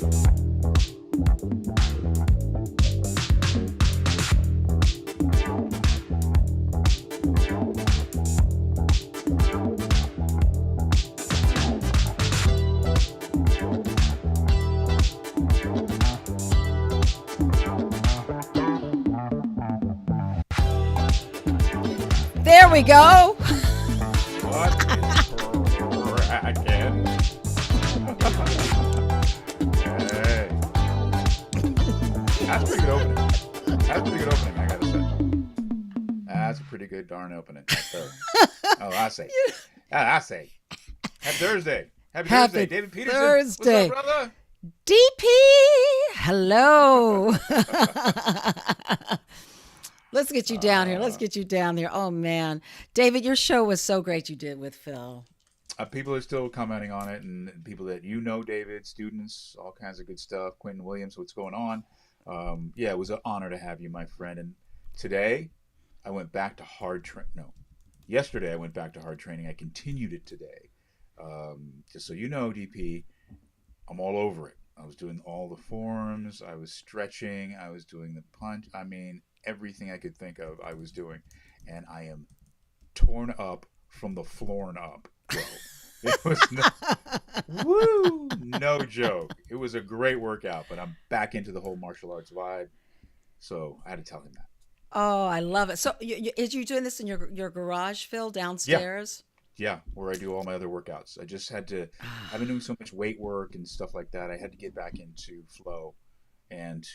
There we go. What is cracking? Hey, that's a pretty good opening. That's a pretty good opening, I gotta say. That's a pretty good darn opening right there. Oh, I say. I say. Happy Thursday. Happy Thursday, David Peterson. Thursday. What's up, brother? DP, hello. Let's get you down here. Let's get you down there. Oh, man. David, your show was so great you did with Phil. People are still commenting on it, and people that you know, David, students, all kinds of good stuff. Quentin Williams, what's going on? Yeah, it was an honor to have you, my friend. And today, I went back to hard training. No, yesterday I went back to hard training. I continued it today. Just so you know, DP, I'm all over it. I was doing all the forms. I was stretching. I was doing the punch. I mean, everything I could think of, I was doing. And I am torn up from the floor and up, bro. It was no joke. It was a great workout, but I'm back into the whole martial arts vibe. So I had to tell him that. Oh, I love it. So is you doing this in your garage, Phil, downstairs? Yeah, where I do all my other workouts. I just had to, I've been doing so much weight work and stuff like that. I had to get back into flow, and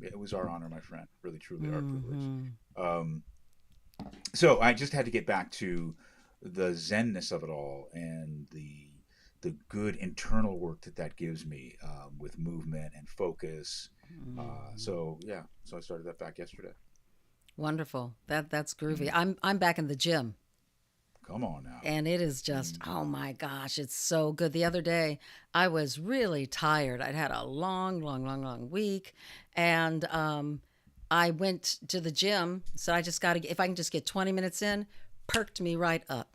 it was our honor, my friend. Really, truly our privilege. So I just had to get back to the zenness of it all and the good internal work that gives me with movement and focus. So I started that back yesterday. Wonderful. That's groovy. I'm back in the gym. Come on now. And it is just, oh my gosh, it's so good. The other day, I was really tired. I'd had a long week. And I went to the gym. So I just got to, if I can just get 20 minutes in, perked me right up.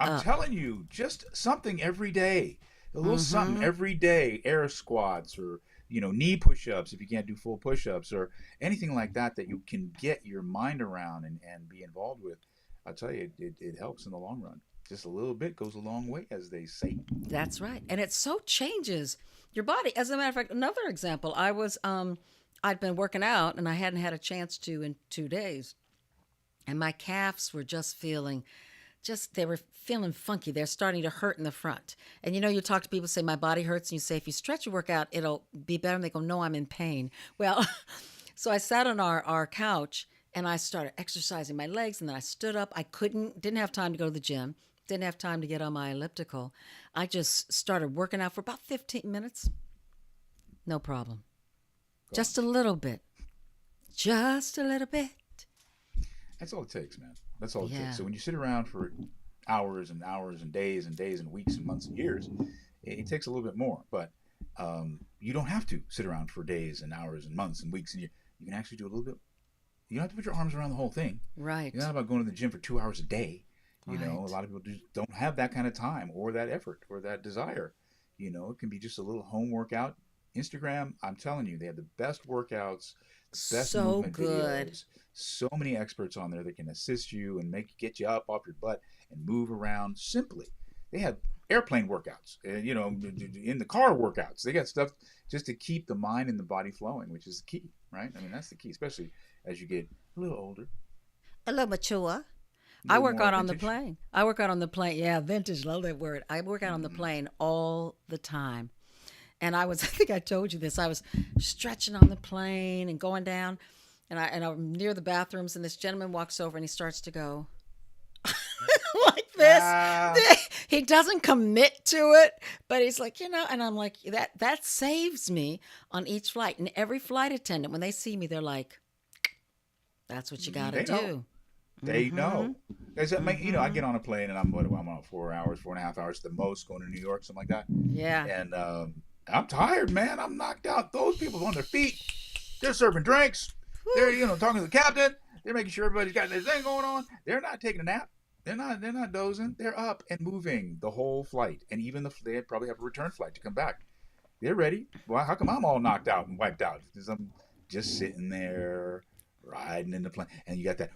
I'm telling you, just something every day. A little something every day. Air squats or, knee push-ups if you can't do full push-ups or anything like that you can get your mind around and be involved with. I'll tell you, it helps in the long run. Just a little bit goes a long way, as they say. That's right. And it so changes your body. As a matter of fact, another example, I was, I'd been working out and I hadn't had a chance to in 2 days. And my calves were they were feeling funky. They're starting to hurt in the front. And you talk to people, say, my body hurts. And you say, if you stretch your workout, it'll be better. And they go, no, I'm in pain. Well, so I sat on our couch and I started exercising my legs, and then I stood up. Didn't have time to go to the gym, didn't have time to get on my elliptical. I just started working out for about 15 minutes. No problem. Just a little bit. Just a little bit. That's all it takes, man. That's all it takes. So when you sit around for hours and hours and days and weeks and months and years, it takes a little bit more. But you don't have to sit around for days and hours and months and weeks and years. You can actually do a little bit. You don't have to put your arms around the whole thing. Right. It's not about going to the gym for 2 hours a day. A lot of people just don't have that kind of time or that effort or that desire. It can be just a little home workout. Instagram, I'm telling you, they have the best workouts, the best movement videos. So many experts on there that can assist you and get you up off your butt and move around simply. They have airplane workouts, in the car workouts. They got stuff just to keep the mind and the body flowing, which is the key, right? I mean, that's the key, especially as you get a little older. A little mature. I work out on the plane. Yeah, vintage, love that word. I work out on the plane all the time. And I think I told you this. I was stretching on the plane and going down, and I'm near the bathrooms, and this gentleman walks over and he starts to go like this. He doesn't commit to it, but he's like, and I'm like, that saves me on each flight. And every flight attendant, when they see me, they're like, that's what you got to do. They know. I get on a plane and I'm on 4.5 hours at the most going to New York, something like that. Yeah. And I'm tired, man. I'm knocked out. Those people on their feet, they're serving drinks. They're, talking to the captain. They're making sure everybody's got their thing going on. They're not taking a nap. They're not dozing. They're up and moving the whole flight. And even they probably have a return flight to come back. They're ready. Why? How come I'm all knocked out and wiped out? Because I'm just sitting there riding in the plane, and you got that.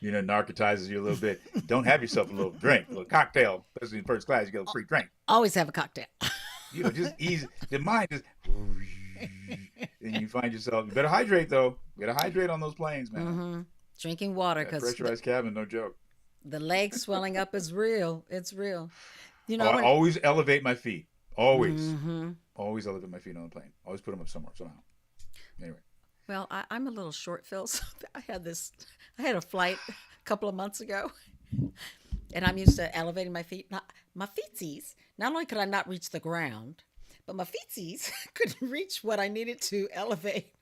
Narcotizes you a little bit. Don't have yourself a little drink, a little cocktail, especially in first class. You get a free drink. Always have a cocktail. Just easy. The mind just. And you find yourself. You better hydrate though. You gotta hydrate on those planes, man. Mm-hmm. Drinking water That because pressurized cabin, no joke. the leg swelling up is real. It's real. You know, I always elevate my feet. Always, mm-hmm. always elevate my feet on the plane. Always put them up somewhere somehow. Anyway. Well, I'm a little short, Phil. So I had a flight a couple of months ago, and I'm used to elevating my feet. My feetsies. Not only could I not reach the ground, but my feetsies couldn't reach what I needed to elevate.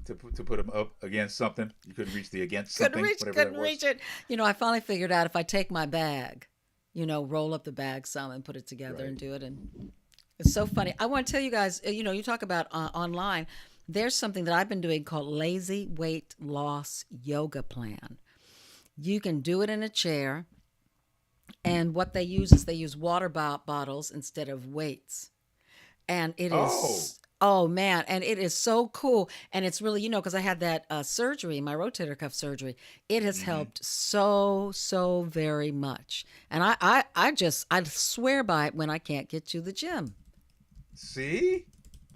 To put them up against something, you couldn't reach the against something. Couldn't reach it. I finally figured out if I take my bag, roll up the bag some and put it together and do it. And it's so funny. I want to tell you guys, you talk about online. There's something that I've been doing called Lazy Weight Loss Yoga Plan. You can do it in a chair. And what they use is water bottles instead of weights. And it is, oh man, and it is so cool. And it's really, because I had that surgery, my rotator cuff surgery. It has helped so very much. And I swear by it when I can't get to the gym. See?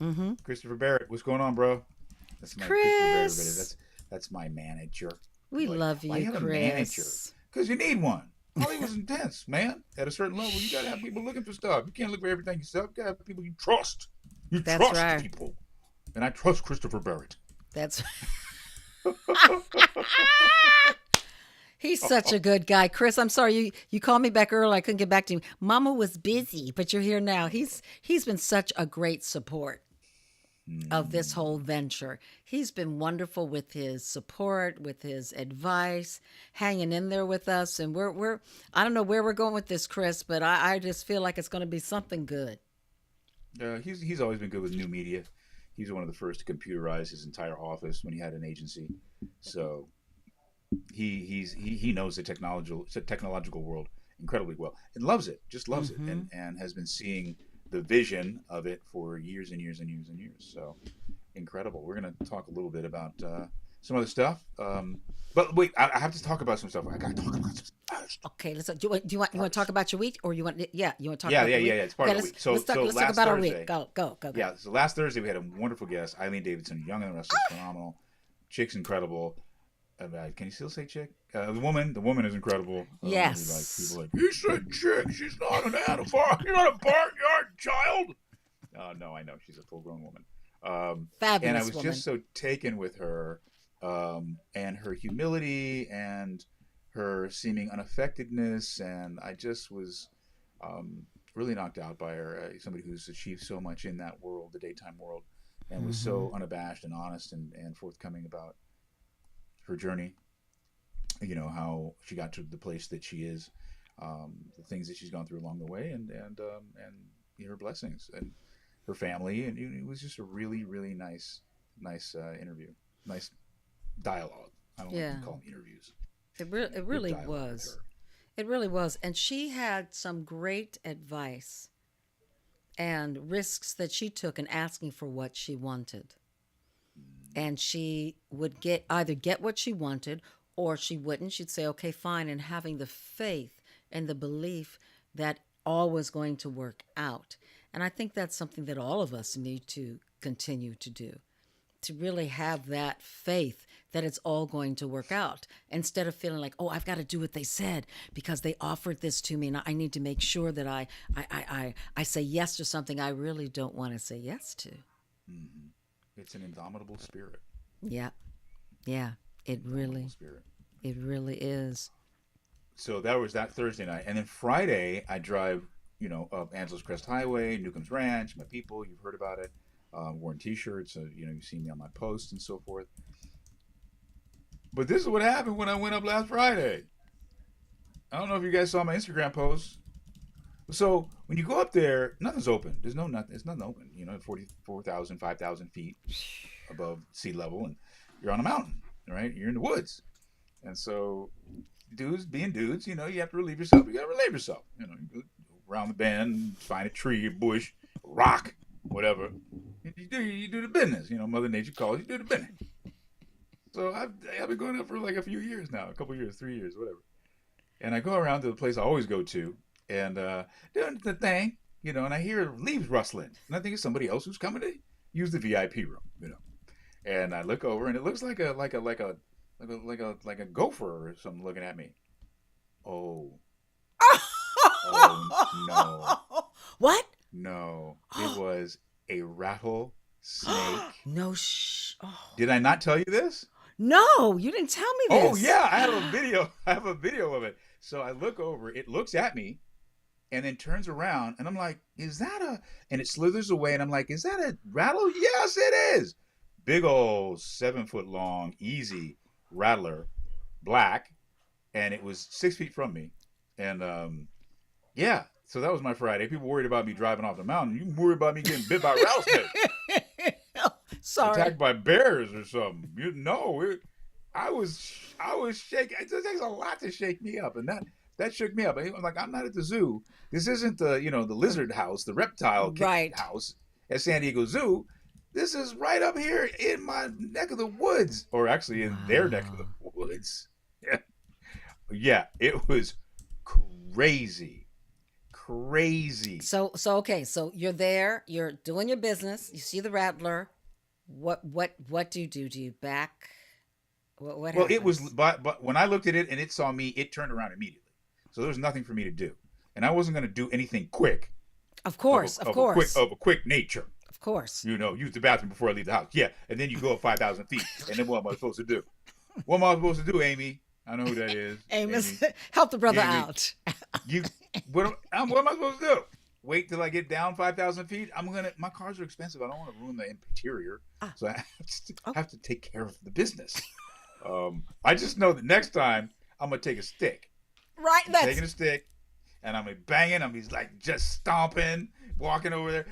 Mm-hmm. Christopher Barrett, what's going on, bro? That's my Chris. That's my manager. We love you, why you have Chris. A manager? Because you need one. Holly was intense, man. At a certain level, you gotta have people looking for stuff. You can't look for everything yourself. You gotta have people you trust. That's trust right. people. And I trust Christopher Barrett. That's He's such a good guy. Chris, I'm sorry you called me back early. I couldn't get back to you. Mama was busy, but you're here now. He's been such a great support of this whole venture. He's been wonderful with his support, with his advice, hanging in there with us. And we're I don't know where we're going with this, Chris, but I just feel like it's going to be something good. He's always been good with new media. He was one of the first to computerize his entire office when he had an agency. So he knows the technological world incredibly well and loves it, just loves it, and has been seeing the vision of it for years and years and years and years. So incredible. We're going to talk a little bit about some other stuff. But wait, I have to talk about some stuff. I got to talk about some stuff first. Okay, let's. Do you want to talk about your week, or you want? Yeah, you want to talk? Yeah, about yeah, the week? yeah. It's part of the week. So let's talk last about our Thursday, week. Go. Yeah, so last Thursday we had a wonderful guest, Eileen Davidson, Young and the Restless, phenomenal. Chick's incredible. Can you still say chick? The woman is incredible. Yes. People he said chick. She's not an animal. You're not a barnyard child. No, I know she's a full-grown woman. Fabulous and I was woman. just so taken with her, and her humility and her seeming unaffectedness, and I just was really knocked out by her. Somebody who's achieved so much in that world, the daytime world, and was so unabashed and honest and forthcoming about her journey, how she got to the place that she is, the things that she's gone through along the way, and her blessings and her family, and it was just a really, really nice interview, nice dialogue. I don't like to call them interviews. It really was. It really was, and she had some great advice and risks that she took in asking for what she wanted. And she would either get what she wanted or she wouldn't. She'd say, okay, fine. And having the faith and the belief that all was going to work out. And I think that's something that all of us need to continue to do, to really have that faith that it's all going to work out, instead of feeling like, oh, I've got to do what they said because they offered this to me and I need to make sure that I say yes to something I really don't want to say yes to. Mm-hmm. It's an indomitable spirit. Yeah. It really is. So that was that Thursday night, and then Friday I drive, up Angeles Crest Highway, Newcomb's Ranch. My people, you've heard about it. Worn T-shirts, so you've seen me on my posts and so forth. But this is what happened when I went up last Friday. I don't know if you guys saw my Instagram post. So when you go up there, nothing's open. There's nothing open. 44,000, 5,000 feet above sea level, and you're on a mountain, right? You're in the woods, and so dudes being dudes, you have to relieve yourself. You got to relieve yourself. around the bend, find a tree, a bush, a rock, whatever. You do the business. Mother Nature calls, you do the business. So I've been going up for like a few years now, a couple years, 3 years, whatever. And I go around to the place I always go to, and doing the thing, and I hear leaves rustling, and I think it's somebody else who's coming to use the VIP room. And I look over, and it looks like a gopher or something looking at me. Oh, oh no, What? no! It was a rattlesnake. No. Oh. Did I not tell you this? No, you didn't tell me this. Oh yeah, I have a video. I have a video of it. So I look over. It looks at me, and then turns around, and I'm like, "Is that a?" And it slithers away, and I'm like, "Is that a rattle?" Yes, it is. Big old 7 foot long, easy rattler, black, and it was 6 feet from me, and yeah. So that was my Friday. People worried about me driving off the mountain. You worried about me getting bit by a rattlesnake, Sorry. attacked by bears or something. I was shaking. It takes a lot to shake me up, and that shook me up. I'm like, I'm not at the zoo. This isn't the lizard house, the reptile Right. house at San Diego Zoo. This is right up here in my neck of the woods, or actually in their neck of the woods. Yeah, yeah, it was crazy. So okay. So you're there. You're doing your business. You see the rattler. What do you do? Do you back? What Well, happens? it was, but when I looked at it and it saw me, it turned around immediately. So there was nothing for me to do, and I wasn't going to do anything quick. Of course, of course, of a quick nature. of course. Use the bathroom before I leave the house. Yeah, and then you go up 5,000 feet, and then what am I supposed to do? What am I supposed to do, Amy? I know who that is. Amos, help the brother Amy. out. What am I supposed to do? Wait till I get down 5,000 feet? My cars are expensive. I don't want to ruin the interior, so I have to take care of the business. I just know that next time I'm gonna take a stick. Right. I'm taking a stick, and I'm gonna bang it. I'm like just stomping, walking over there.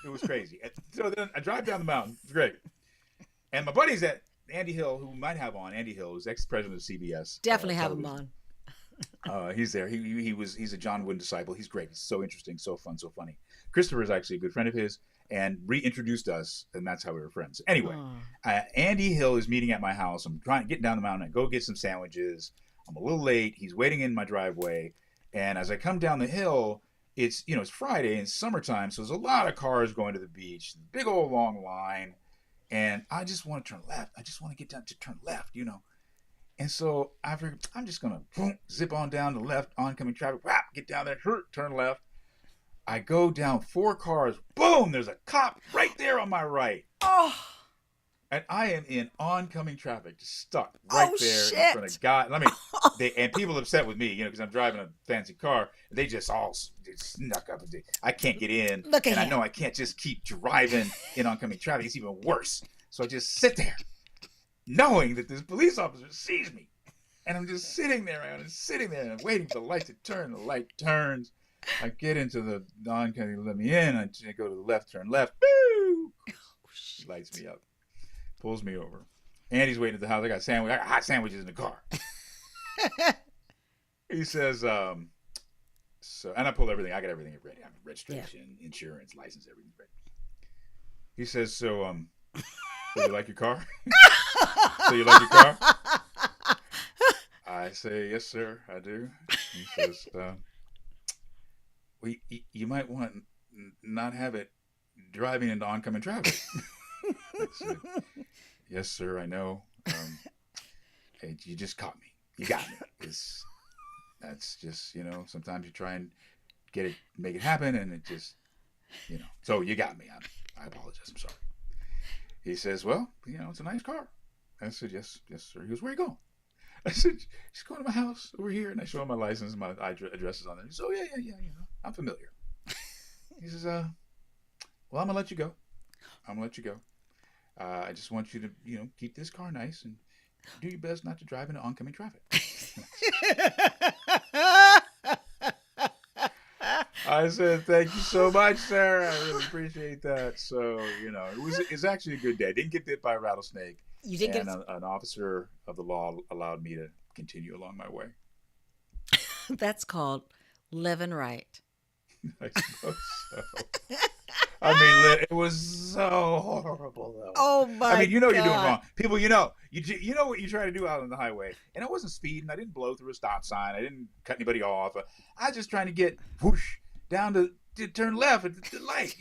It was crazy. And so then I drive down the mountain. It's great. And my buddies at Andy Hill, who we might have on, Andy Hill, who's ex-president of CBS. Definitely have him television. on. He's there. He's a John Wooden disciple. He's great. He's so interesting, so fun, so funny. Christopher is actually a good friend of his and reintroduced us, and that's how we were friends. Anyway, Andy Hill is meeting at my house. I'm trying to get down the mountain. I go get some sandwiches. I'm a little late. He's waiting in my driveway, and as I come down the hill, it's Friday and it's summertime, so there's a lot of cars going to the beach. Big old long line, and I just want to turn left. I just want to get down to turn left, And so I figured I'm just gonna zip on down the left, oncoming traffic. Whap, get down there, turn left. I go down 4 cars. Boom! There's a cop right there on my right, Oh. and I am in oncoming traffic, just stuck right Oh, there shit. in front of God. And people upset with me, because I'm driving a fancy car. They just all snuck up. I can't get in, Look at and I him. know I can't just keep driving in oncoming traffic. It's even worse. So I just sit there, knowing that this police officer sees me. And I'm just sitting there, man. I'm sitting there and waiting for the light to turn. The light turns. I get into the oncoming, let me in. I go to the left, turn left. Boo! He lights me up. Pulls me over. Andy's waiting at the house. I got hot sandwiches in the car. He says, and I pull everything. I got everything ready. I mean, registration, insurance, license, everything's ready. He says, so you like your car? So you like your car? I say, yes, sir, I do. He says, well, you might want to not have it driving into oncoming traffic. I said, yes, sir, I know. Hey, you just caught me. You got me. That's just, sometimes you try and make it happen, and it just, so you got me. I apologize. I'm sorry. He says, well, it's a nice car. I said, yes, sir. He goes, where you going? I said, just going to my house over here. And I show him my license, my address is on there. He says, oh, yeah, I'm familiar. He says, well, I'm going to let you go. I just want you to, keep this car nice and do your best not to drive into oncoming traffic. I said, thank you so much, sir. I really appreciate that. So, it's actually a good day. I didn't get bit by a rattlesnake. You did an officer of the law allowed me to continue along my way. That's called living right. I suppose so. I mean, it was so horrible, though. Oh I my mean, you know you're doing God. wrong. People, you know what you try to do out on the highway. And I wasn't speeding. I didn't blow through a stop sign. I didn't cut anybody off. I was just trying to get whoosh down to turn left at the light.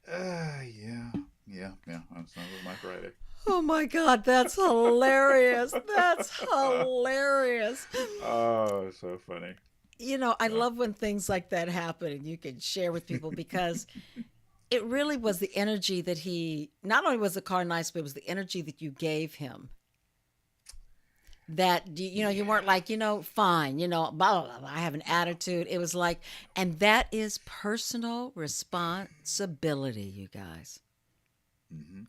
Yeah, yeah. That was my Friday. Oh my God, that's hilarious. That's hilarious. Oh, so funny. I So, love when things like that happen and you can share with people because it really was the energy that not only was the car nice, but it was the energy that you gave him. That, you weren't yeah. like, fine, blah, blah, blah, I have an attitude. It was like, and that is personal responsibility, you guys. hmm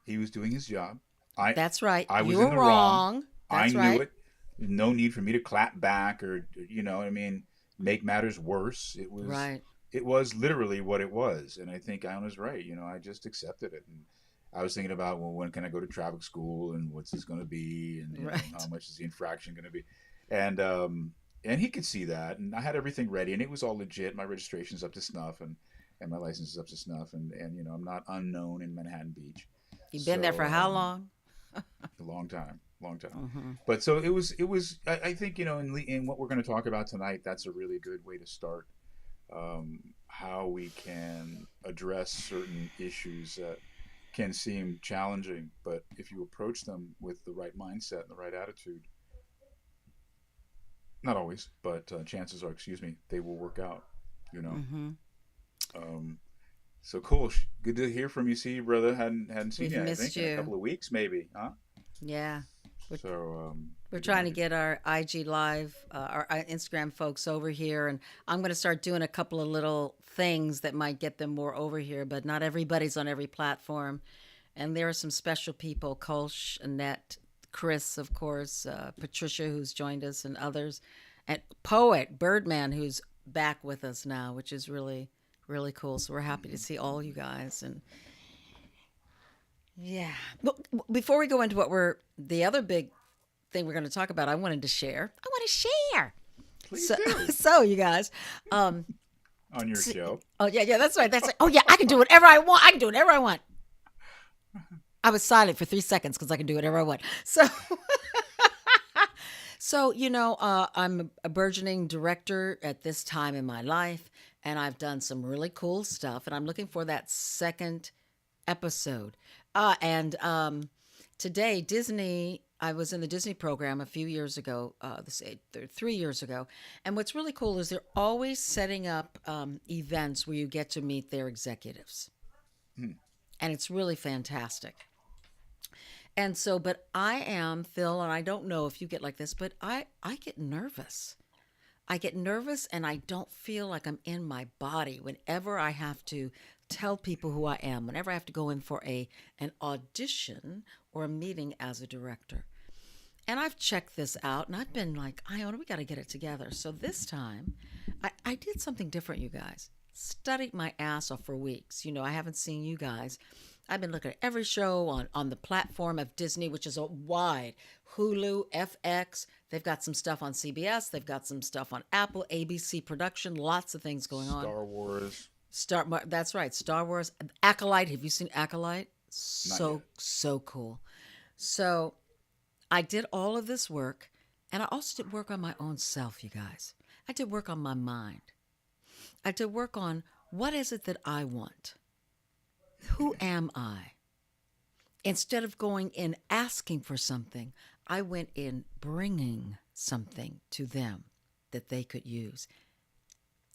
He was doing his job. I That's right. I You was in were the wrong. wrong. I That's knew right. it. No need for me to clap back or what I mean, make matters worse. Right. It was literally what it was, and I think Alan was right. I just accepted it, and I was thinking about, well, when can I go to traffic school, and what's this going to be, and how Right. much is the infraction going to be, and he could see that, and I had everything ready, and it was all legit. My registration's up to snuff, and my license is up to snuff, and I'm not unknown in Manhattan Beach, You've been there so for how long? a long time, long time. Hmm. But so it was. I think in what we're going to talk about tonight, that's a really good way to start. How we can address certain issues that can seem challenging, but if you approach them with the right mindset and the right attitude, not always, but chances are, excuse me, they will work out. You know. Hmm. Um, so cool. Good to hear from you. See, brother. Hadn't seen We've you. I missed think in a you. couple of weeks, maybe. Huh? Yeah. We're, So we're good to trying have to you. get our IG Live, our Instagram folks over here. And I'm going to start doing a couple of little things that might get them more over here, but not everybody's on every platform. And there are some special people, Kolsch, Annette, Chris, of course, Patricia, who's joined us, and others. And Poet, Birdman, who's back with us now, which is really, really cool. So we're happy to Hmm. see all you guys. And yeah. Well, before we go into the other big thing we're going to talk about, I wanted to share. I want to share. Please So, do so you guys, um, on your s- show. oh yeah, yeah, that's right. That's right. Oh yeah, I can do whatever I want. I can do whatever I want. I was silent for 3 seconds because I can do whatever I want. So I'm a burgeoning director at this time in my life, and I've done some really cool stuff, and I'm looking for that second episode. And today, Disney, I was in the Disney program a few years ago, 3 years ago. And what's really cool is they're always setting up events where you get to meet their executives. Hmm. And it's really fantastic. And so, but I am, Phil, and I don't know if you get like this, but I get nervous. I get nervous and I don't feel like I'm in my body whenever I have to tell people who I am, whenever I have to go in for an audition or a meeting as a director. And I've checked this out and I've been like, Iona, we got to get it together. So this time, I did something different, you guys. Studied my ass off for weeks. I haven't seen you guys. I've been looking at every show on the platform of Disney, which is a wide Hulu, FX. They've got some stuff on CBS. They've got some stuff on Apple, ABC production. Lots of things going on. Star Wars. That's right. Star Wars. Acolyte. Have you seen Acolyte? Not yet. So cool. So I did all of this work, and I also did work on my own self, you guys. I did work on my mind. I did work on what is it that I want? Who am I? Instead of going in asking for something, I went in bringing something to them that they could use.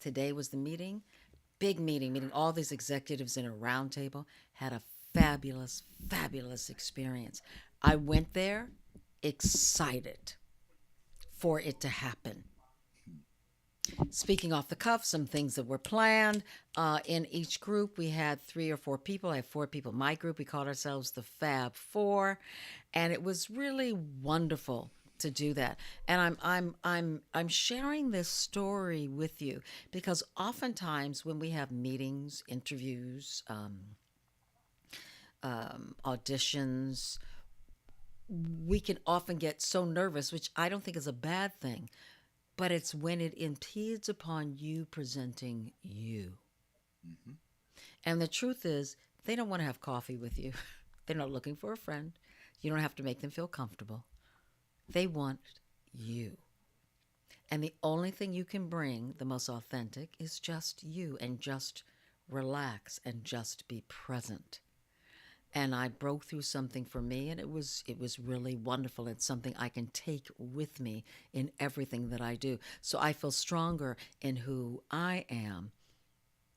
Today was the meeting, big meeting all these executives in a round table, had a fabulous, fabulous experience. I went there excited for it to happen. Speaking off the cuff, some things that were planned. In each group, we had 3 or 4 people. I have 4 people in my group. We called ourselves the Fab Four, and it was really wonderful to do that. And I'm sharing this story with you because oftentimes when we have meetings, interviews, auditions, we can often get so nervous, which I don't think is a bad thing. but it's when it impedes upon you presenting you. Hmm. And the truth is, they don't want to have coffee with you. They're not looking for a friend. You don't have to make them feel comfortable. They want you. And the only thing you can bring, the most authentic, is just you, and just relax and just be present. And I broke through something for me, and it was really wonderful. It's something I can take with me in everything that I do. So I feel stronger in who I am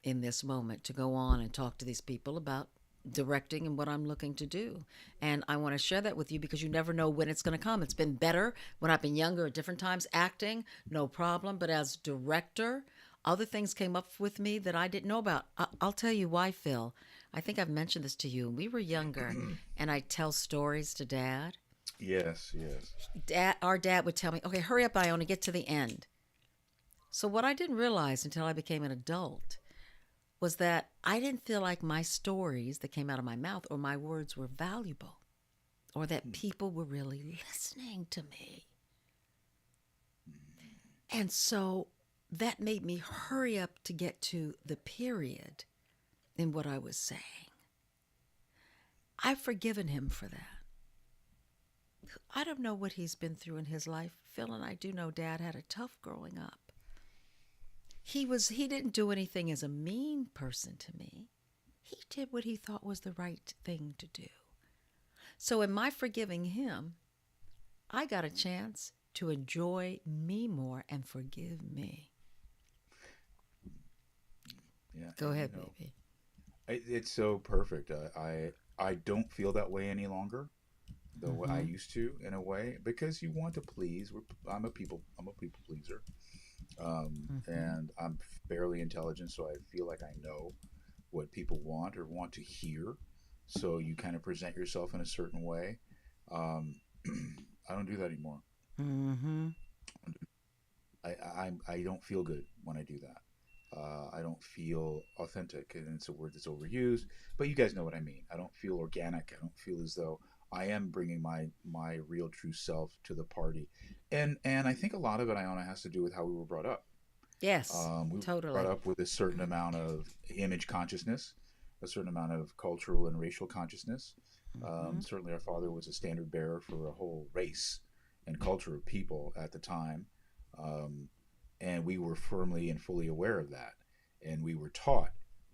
in this moment to go on and talk to these people about directing and what I'm looking to do. And I want to share that with you because you never know when it's going to come. It's been better when I've been younger at different times, acting, no problem. But as director, other things came up with me that I didn't know about. I'll tell you why, Phil. I think I've mentioned this to you. We were younger, and I tell stories to Dad. Yes, yes. Our dad would tell me, "Okay, hurry up, Iona, get to the end." So what I didn't realize until I became an adult was that I didn't feel like my stories that came out of my mouth or my words were valuable, or that people were really listening to me. And so that made me hurry up to get to the period in what I was saying. I've forgiven him for that. I don't know what he's been through in his life. Phil and I do know Dad had a tough growing up. He didn't do anything as a mean person to me. He did what he thought was the right thing to do. So in my forgiving him, I got a chance to enjoy me more and forgive me. Yeah. Go and, ahead, you know, baby. it's so perfect. I don't feel that way any longer, the way I Mm-hmm. used to, in a way, because you want to please. I'm a people pleaser, Mm-hmm. and I'm fairly intelligent, so I feel like I know what people want or want to hear. So you kind of present yourself in a certain way. Um, I don't do that anymore. Mm-hmm. I don't feel good when I do that. I don't feel authentic, and it's a word that's overused, but you guys know what I mean. I don't feel organic. I don't feel as though I am bringing my real true self to the party, and I think a lot of it, Iona, has to do with how we were brought up. Yes, We were brought totally. up with a certain amount of image consciousness, a certain amount of cultural and racial consciousness. Mm-hmm. Certainly, our father was a standard bearer for a whole race and culture of people at the time. Um, and we were firmly and fully aware of that. And we were taught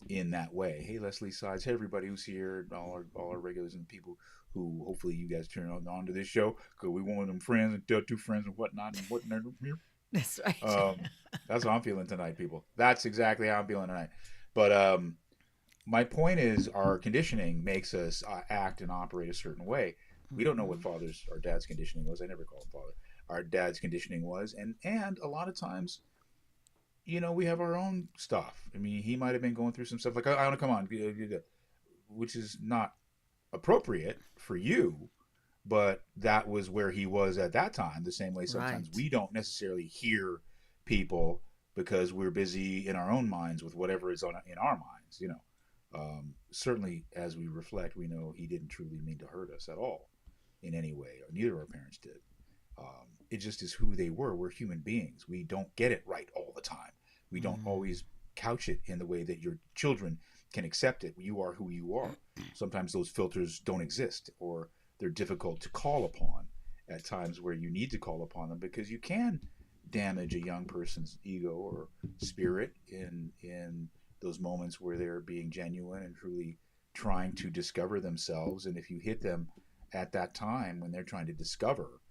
in that way. Hey, Leslie Sides, hey, everybody who's here, all our regulars and people who hopefully you guys turn on to this show because we want them friends and two friends and whatnot and whatnot. That's right. Um, that's how I'm feeling tonight, people. That's exactly how I'm feeling tonight. But my point is, our conditioning makes us act and operate a certain way. We don't know what Mm-hmm. father's or dad's conditioning was. I never called him father. Our dad's conditioning was, and a lot of times, we have our own stuff. I mean, he might have been going through some stuff like, I want to come on, which is not appropriate for you, but that was where he was at that time. The same way sometimes Right. we don't necessarily hear people because we're busy in our own minds with whatever is on in our minds. Certainly, as we reflect, we know he didn't truly mean to hurt us at all in any way, or neither of our parents did. It just is who they were. We're human beings. We don't get it right all the time. We don't Mm. always couch it in the way that your children can accept it. You are who you are. Sometimes those filters don't exist, or they're difficult to call upon at times where you need to call upon them because you can damage a young person's ego or spirit in those moments where they're being genuine and truly trying to discover themselves. And if you hit them at that time when they're trying to discover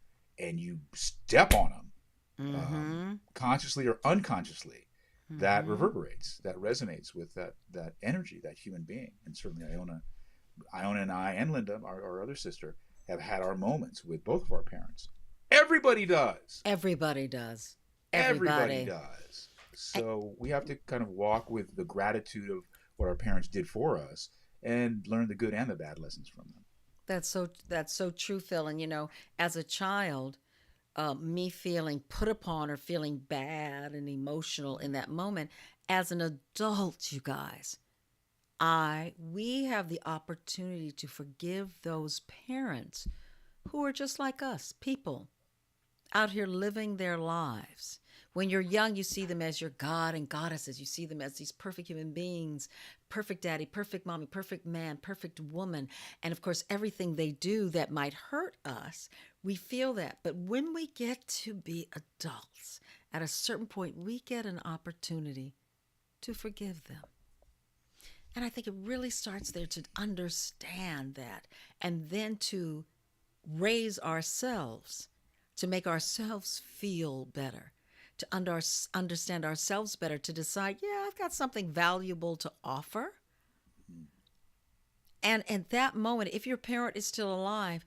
and you step on them, Mm-hmm. consciously or unconsciously, that Mm-hmm. reverberates, that resonates with that energy, that human being. And certainly Iona and I and Linda, our other sister, have had our moments with both of our parents. Everybody does. Everybody does. Everybody Everybody. does. So we have to kind of walk with the gratitude of what our parents did for us and learn the good and the bad lessons from them. That's so true, Phil. And as a child, me feeling put upon or feeling bad and emotional in that moment, as an adult, you guys, I we have the opportunity to forgive those parents who are just like us, people out here living their lives. When you're young, you see them as your God and goddesses. You see them as these perfect human beings, perfect daddy, perfect mommy, perfect man, perfect woman. And of course, everything they do that might hurt us, we feel that. But when we get to be adults, at a certain point, we get an opportunity to forgive them. And I think it really starts there to understand that and then to raise ourselves, to make ourselves feel better, to understand ourselves better, to decide, yeah, I've got something valuable to offer. And at that moment, if your parent is still alive,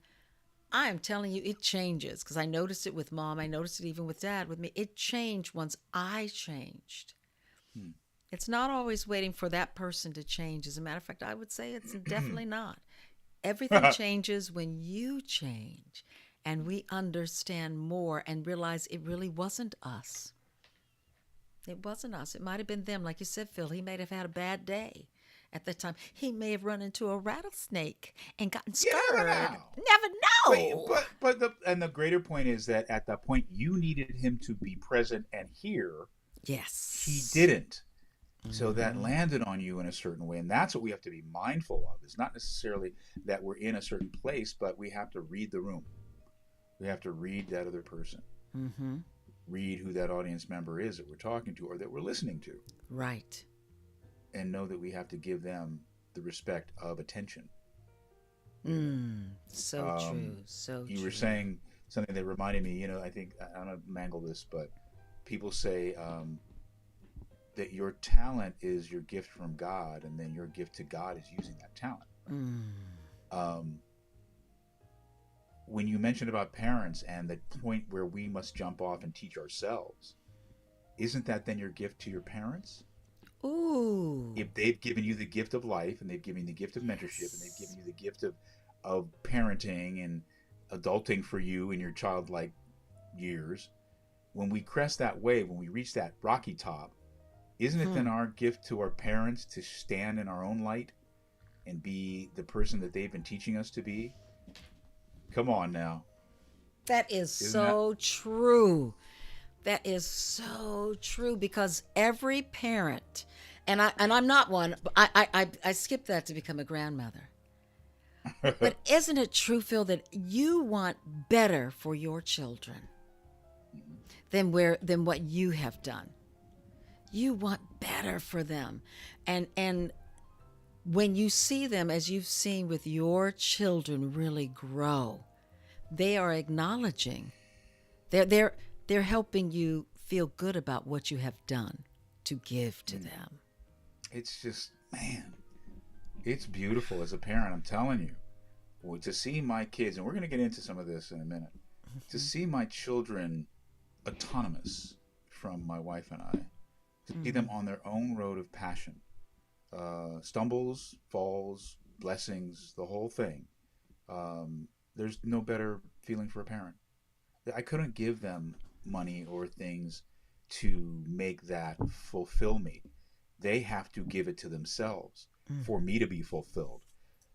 I am telling you, it changes because I noticed it with mom. I noticed it even with dad, with me. It changed once I changed. It's not always waiting for that person to change. As a matter of fact, I would say it's definitely not. Everything changes when you change and we understand more and realize it really wasn't us. It wasn't us. It might have been them. Like you said, Phil, he may have had a bad day at that time. He may have run into a rattlesnake and gotten You never scared. know. Never know. But the greater point is that at that point you needed him to be present and here. Yes. He didn't. So that landed on you in a certain way. And that's what we have to be mindful of. It's not necessarily that we're in a certain place, but we have to read the room. We have to read that other person. Mm-hmm. Read who that audience member is that we're talking to or that we're listening to. Right. And know that we have to give them the respect of attention. So true. So You true. were saying something that reminded me, I think, I don't know, mangle this, but people say that your talent is your gift from God, and then your gift to God is using that talent. When you mentioned about parents and the point where we must jump off and teach ourselves, isn't that then your gift to your parents? Ooh. If they've given you the gift of life and they've given you the gift of mentorship and they've given you the gift of parenting and adulting for you in your childlike years, when we crest that wave, when we reach that rocky top, isn't it then our gift to our parents to stand in our own light and be the person that they've been teaching us to be? Come on now. That is Isn't so true. That is so true because every parent, and I'm not one, but I skipped that to become a grandmother. But isn't it true, Phil, that you want better for your children than what you have done? You want better for them. And when you see them, as you've seen with your children really grow, they are acknowledging. They're helping you feel good about what you have done to give to them. It's just, man, it's beautiful as a parent, I'm telling you. To see my kids, and we're going to get into some of this in a minute, to see my children autonomous from my wife and I, to see them on their own road of passion, stumbles, falls, blessings, the whole thing. There's no better feeling for a parent. I couldn't give them money or things to make that fulfill me. They have to give it to themselves for me to be fulfilled,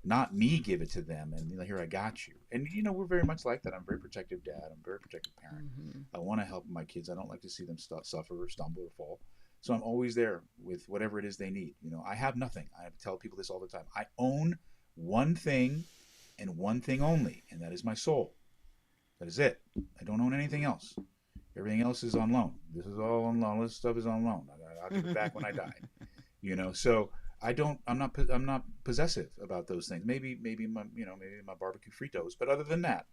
not me give it to them and here I got you. And we're very much like that. I'm a very protective dad. I'm a very protective parent. I want to help my kids. I don't like to see them suffer or stumble or fall. So I'm always there with whatever it is they need. I have nothing. I tell people this all the time. I own one thing and one thing only, and that is my soul. That is it. I don't own anything else. Everything else is on loan. This is all on loan. This stuff is on loan. I'll give it back when I die. So I'm not possessive about those things. Maybe my barbecue Fritos, but other than that,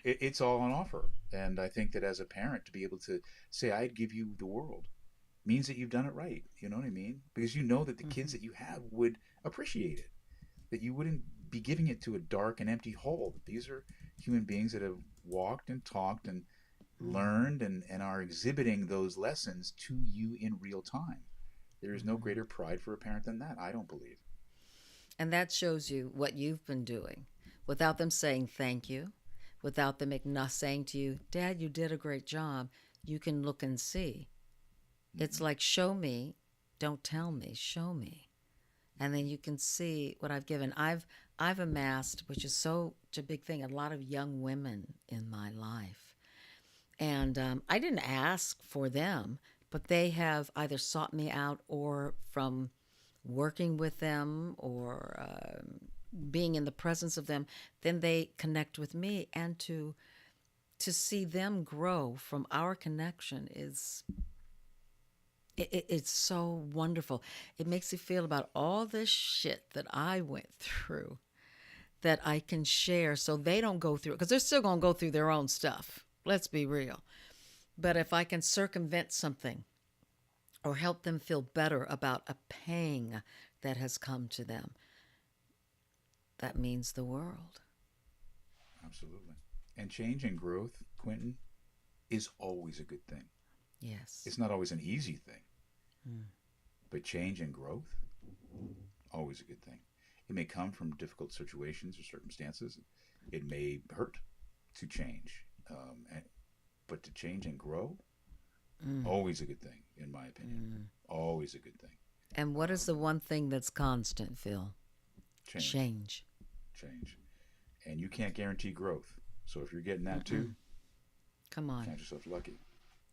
it's all on offer. And I think that as a parent, to be able to say, I'd give you the world, means that you've done it right. You know what I mean? Because you know that the kids that you have would appreciate it, that you wouldn't be giving it to a dark and empty hole. These are human beings that have walked and talked and learned and are exhibiting those lessons to you in real time. There is no greater pride for a parent than that, I don't believe. And that shows you what you've been doing without them saying thank you, without them saying to you, Dad, you did a great job. You can look and see. It's like, show me, don't tell me, show me. And then you can see what I've given. I've I've amassed, which is such a big thing, a lot of young women in my life. And I didn't ask for them, but they have either sought me out or from working with them or being in the presence of them, then they connect with me. And to see them grow from our connection it's so wonderful. It makes me feel about all this shit that I went through that I can share so they don't go through it because they're still going to go through their own stuff. Let's be real. But if I can circumvent something or help them feel better about a pang that has come to them, that means the world. Absolutely. And change and growth, Quentin, is always a good thing. Yes. It's not always an easy thing, but change and growth, always a good thing. It may come from difficult situations or circumstances. It may hurt to change, but to change and grow, always a good thing, in my opinion. Always a good thing. And what is the one thing that's constant, Phil? Change. Change. Change. And you can't guarantee growth. So if you're getting that too, Come on. count yourself lucky.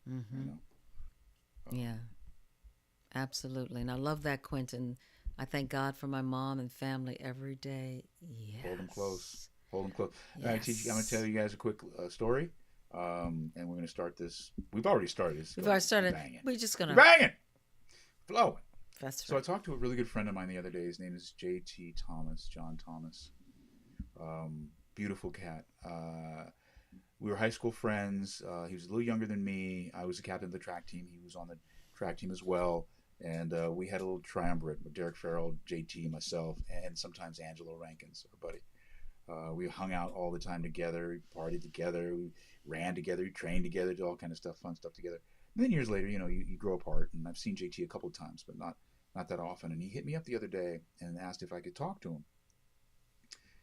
You know? Yeah. Absolutely. And I love that, Quentin. I thank God for my mom and family every day. Yes. Hold them close. Hold them close. Yes. I'm going to tell you guys a quick story. And we're going to start this. We've already started this. We've already started. Banging. We're just going to. Banging! Flowing. That's So I right. talked to a really good friend of mine the other day. His name is J.T. Thomas, John Thomas. Beautiful cat. We were high school friends. He was a little younger than me. I was the captain of the track team. He was on the track team as well. And we had a little triumvirate with Derek Farrell, JT, myself, and sometimes Angelo Rankins, our buddy. We hung out all the time together. We partied together. We ran together. We trained together. Did all kind of stuff, fun stuff together. And then years later, you grow apart. And I've seen JT a couple of times, but not that often. And he hit me up the other day and asked if I could talk to him.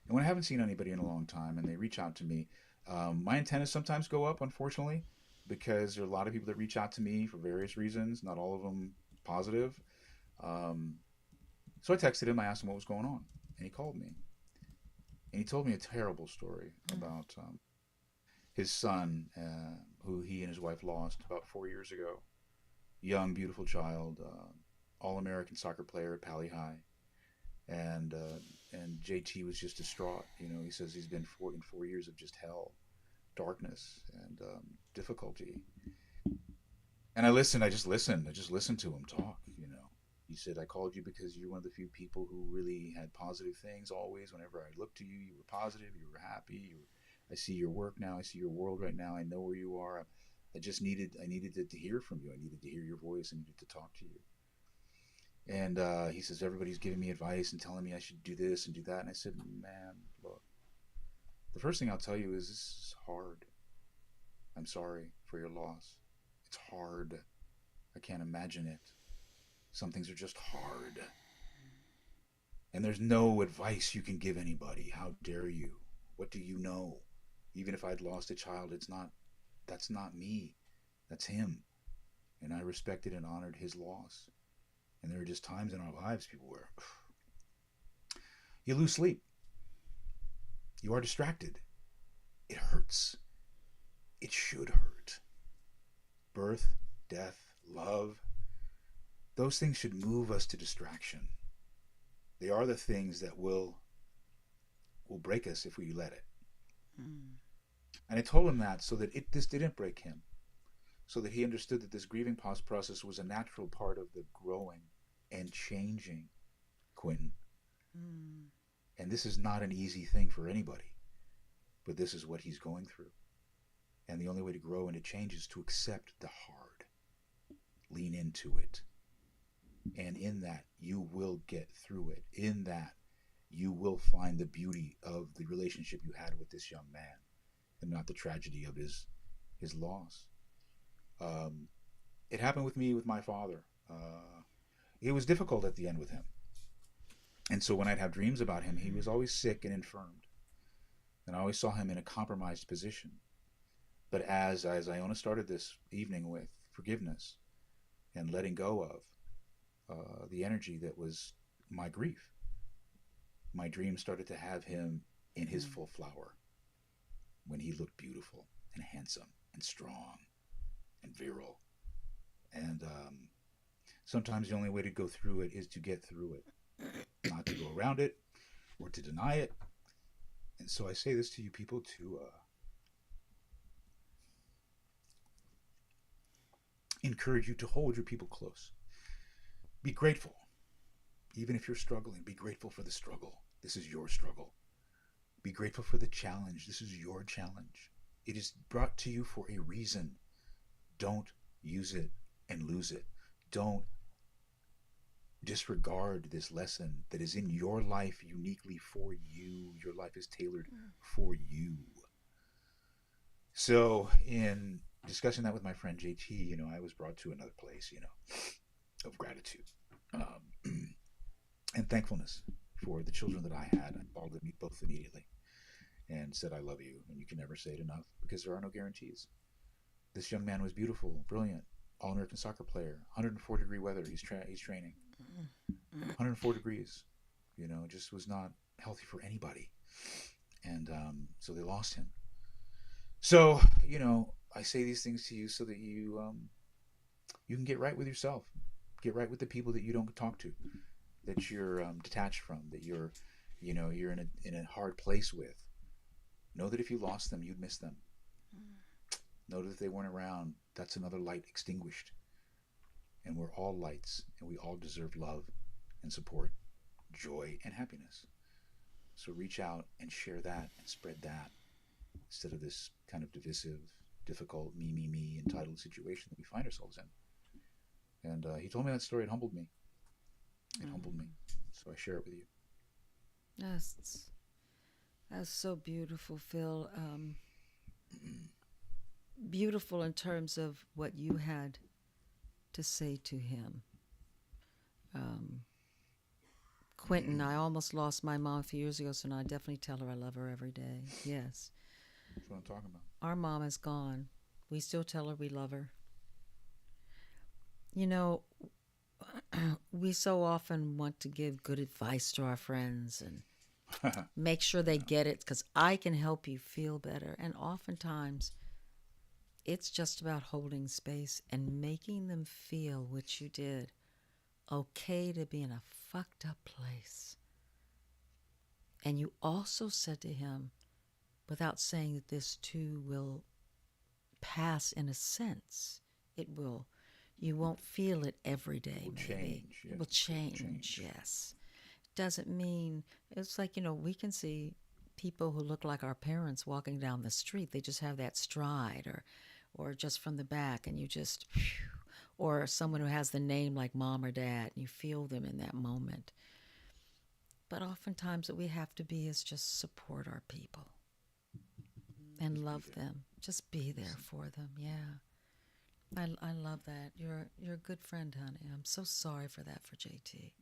And when I haven't seen anybody in a long time and they reach out to me, my antennas sometimes go up, unfortunately, because there are a lot of people that reach out to me for various reasons, not all of them positive. So I texted him. I asked him what was going on. And he called me. And he told me a terrible story about his son, who he and his wife lost about 4 years ago. Young, beautiful child, all-American soccer player at Pali High. And JT was just distraught. He says he's been in 4 years of just hell, darkness, and difficulty. And I listened. I just listened to him talk. He said, I called you because you're one of the few people who really had positive things always. Whenever I looked to you, you were positive, you were happy. I see your work now. I see your world right now. I know where you are. I needed to hear from you. I needed to hear your voice. I needed to talk to you. And he says, everybody's giving me advice and telling me I should do this and do that. And I said, man, look, the first thing I'll tell you is this is hard. I'm sorry for your loss. It's hard. I can't imagine it. Some things are just hard. And there's no advice you can give anybody. How dare you? What do you know? Even if I'd lost a child, that's not me. That's him. And I respected and honored his loss. And there are just times in our lives, people, where you lose sleep. You are distracted. It hurts. It should hurt. Birth, death, love, those things should move us to distraction. They are the things that will break us if we let it. And I told him that so that this didn't break him, so that he understood that this grieving process was a natural part of the growing and changing Quentin. And this is not an easy thing for anybody, but this is what he's going through. And the only way to grow and to change is to accept the hard, lean into it. And in that, you will get through it. In that, you will find the beauty of the relationship you had with this young man and not the tragedy of his loss. It happened with me with my father. It was difficult at the end with him. And so when I'd have dreams about him, he was always sick and infirmed. And I always saw him in a compromised position. But as Iona started this evening with forgiveness and letting go of the energy that was my grief, my dream started to have him in his full flower, when he looked beautiful and handsome and strong and virile. And sometimes the only way to go through it is to get through it, not to go around it or to deny it. And so I say this to you people to encourage you to hold your people close. Be grateful. Even if you're struggling, be grateful for the struggle. This is your struggle. Be grateful for the challenge. This is your challenge. It is brought to you for a reason. Don't use it and lose it. Don't disregard this lesson that is in your life uniquely for you. Your life is tailored for you. So in discussing that with my friend JT, I was brought to another place, of gratitude and thankfulness for the children that I had. I called them both immediately and said, I love you. And you can never say it enough because there are no guarantees. This young man was beautiful, brilliant, All-American soccer player, 104-degree weather. He's training. 104 degrees, just was not healthy for anybody. And so they lost him. So, I say these things to you so that you can get right with yourself, get right with the people that you don't talk to, that you're detached from, that you're in a hard place with. Know that if you lost them, you'd miss them. Know that if they weren't around, that's another light extinguished. And we're all lights, and we all deserve love and support, joy and happiness. So reach out and share that and spread that instead of this kind of divisive, difficult, me, entitled situation that we find ourselves in. And he told me that story. It humbled me. It humbled me. So I share it with you. That's so beautiful, Phil. Beautiful in terms of what you had to say to him. Quentin, I almost lost my mom a few years ago, so now I definitely tell her I love her every day. Yes. That's what I'm talking about. Our mom is gone. We still tell her we love her. We so often want to give good advice to our friends and make sure they get it because I can help you feel better. And oftentimes, it's just about holding space and making them feel what you did. Okay to be in a fucked up place. And you also said to him, without saying that this too will pass in a sense, it will. You won't feel it every day, It will change. Yes. It will change, yes. Doesn't mean, it's like, we can see people who look like our parents walking down the street. They just have that stride or just from the back, and you just, or someone who has the name like mom or dad, and you feel them in that moment. But oftentimes what we have to be is just support our people and just love them. Just be there for them, yeah. I love that. You're a good friend, honey. I'm so sorry for that for JT.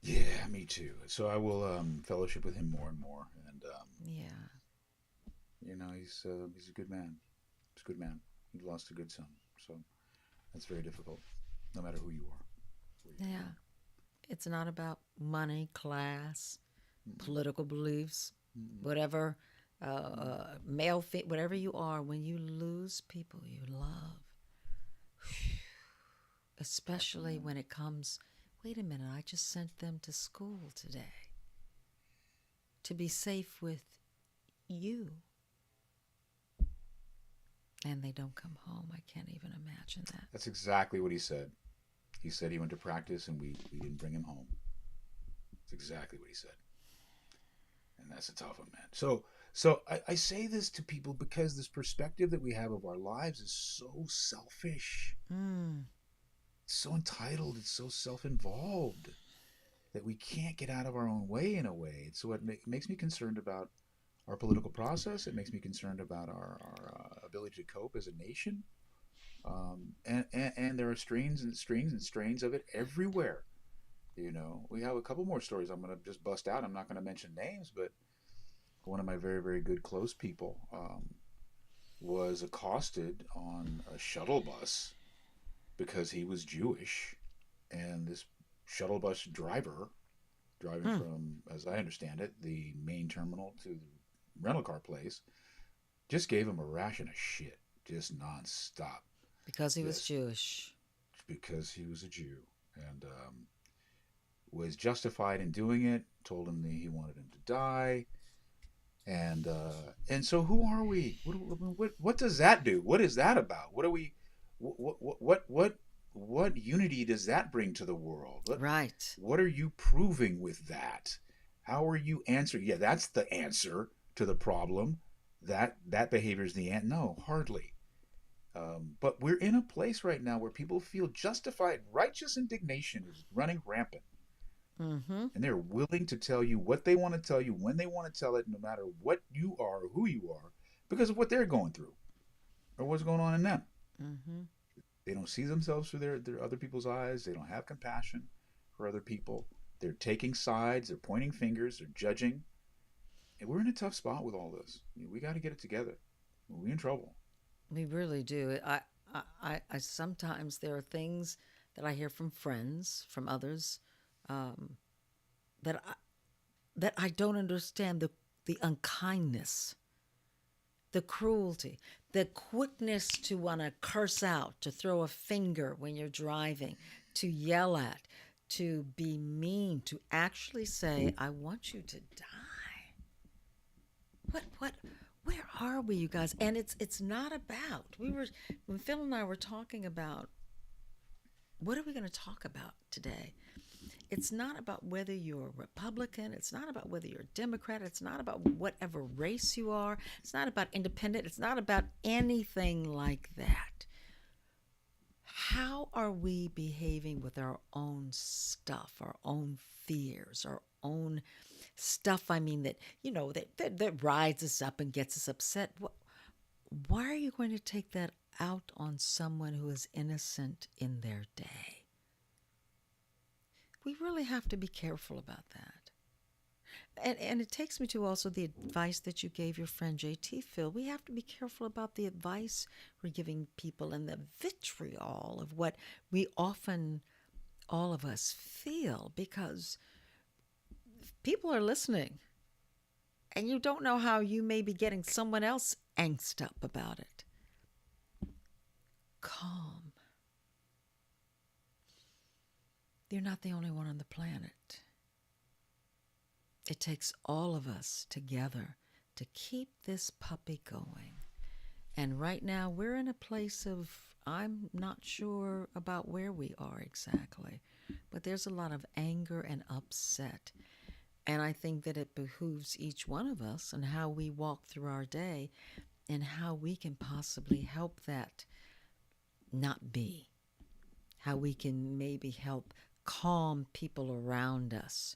Yeah, me too. So I will fellowship with him more and more, and yeah, he's a good man. He's a good man. He lost a good son, so that's very difficult, no matter who you are. Yeah, it's not about money, class, political beliefs, whatever. Male fit, whatever you are, when you lose people you love, especially when it comes, wait a minute, I just sent them to school today to be safe with you, and they don't come home. I can't even imagine that. That's exactly what he said. He said he went to practice and we didn't bring him home. That's exactly what he said. And that's a tough one, man. So I say this to people because this perspective that we have of our lives is so selfish. It's so entitled. It's so self-involved that we can't get out of our own way in a way. So it makes me concerned about our political process. It makes me concerned about our ability to cope as a nation. And there are strains of it everywhere. We have a couple more stories I'm going to just bust out. I'm not going to mention names, but one of my very, very good close people was accosted on a shuttle bus because he was Jewish, and this shuttle bus driver driving from, as I understand it, the main terminal to the rental car place. Just gave him a ration of shit, just nonstop, Because he was just Jewish. because he was a Jew, and was justified in doing it. Told him that he wanted him to die, and so who are we? What does that do? What is that about? What are we? What unity does that bring to the world? Right. What are you proving with that? How are you answering? Yeah, that's the answer to the problem. That behavior is the answer. No, hardly. But we're in a place right now where people feel justified, righteous indignation is running rampant, Mm-hmm. and they're willing to tell you what they want to tell you when they want to tell it, no matter what you are or who you are, because of what they're going through or what's going on in them. Mm-hmm. They don't see themselves through their other people's eyes. They don't have compassion for other people. They're taking sides. They're pointing fingers. They're judging. And we're in a tough spot with all this. We got to get it together. We're in trouble. We really do. I sometimes there are things that I hear from friends, from others, um, that I don't understand the unkindness, the cruelty, the quickness to want to curse out, to throw a finger when you're driving, to yell at, to be mean, to actually say, "I want you to die." What where are we, you guys? And it's not about, when Phil and I were talking about what are we going to talk about today? It's not about whether you're a Republican. It's not about whether you're a Democrat. It's not about whatever race you are. It's not about independent. It's not about anything like that. How are we behaving with our own stuff, our own fears, our own stuff? I mean, that rides us up and gets us upset. Why are you going to take that out on someone who is innocent in their day? We really have to be careful about that. And it takes me to also the advice that you gave your friend JT, Phil. We have to be careful about the advice we're giving people and the vitriol of what we often, all of us, feel, because people are listening and you don't know how you may be getting someone else angst up about it. Calm. You're not the only one on the planet. It takes all of us together to keep this puppy going. And right now, we're in a place of, I'm not sure about where we are exactly, but there's a lot of anger and upset. And I think that it behooves each one of us and how we walk through our day and how we can possibly help that not be. How we can maybe help calm people around us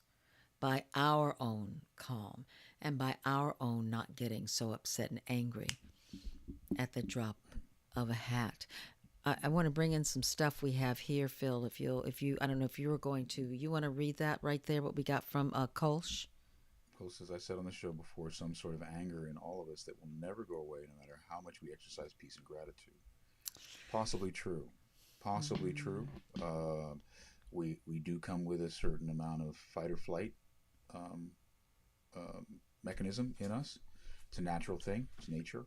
by our own calm and by our own not getting so upset and angry at the drop of a hat. I want to bring in some stuff we have here, Phil. If you, I don't know if you were going to, you want to read that right there, what we got from Kolsch? Post, as I said on the show before, some sort of anger in all of us that will never go away, no matter how much we exercise peace and gratitude. Possibly true. Possibly true. We do come with a certain amount of fight or flight mechanism in us. It's a natural thing. It's nature.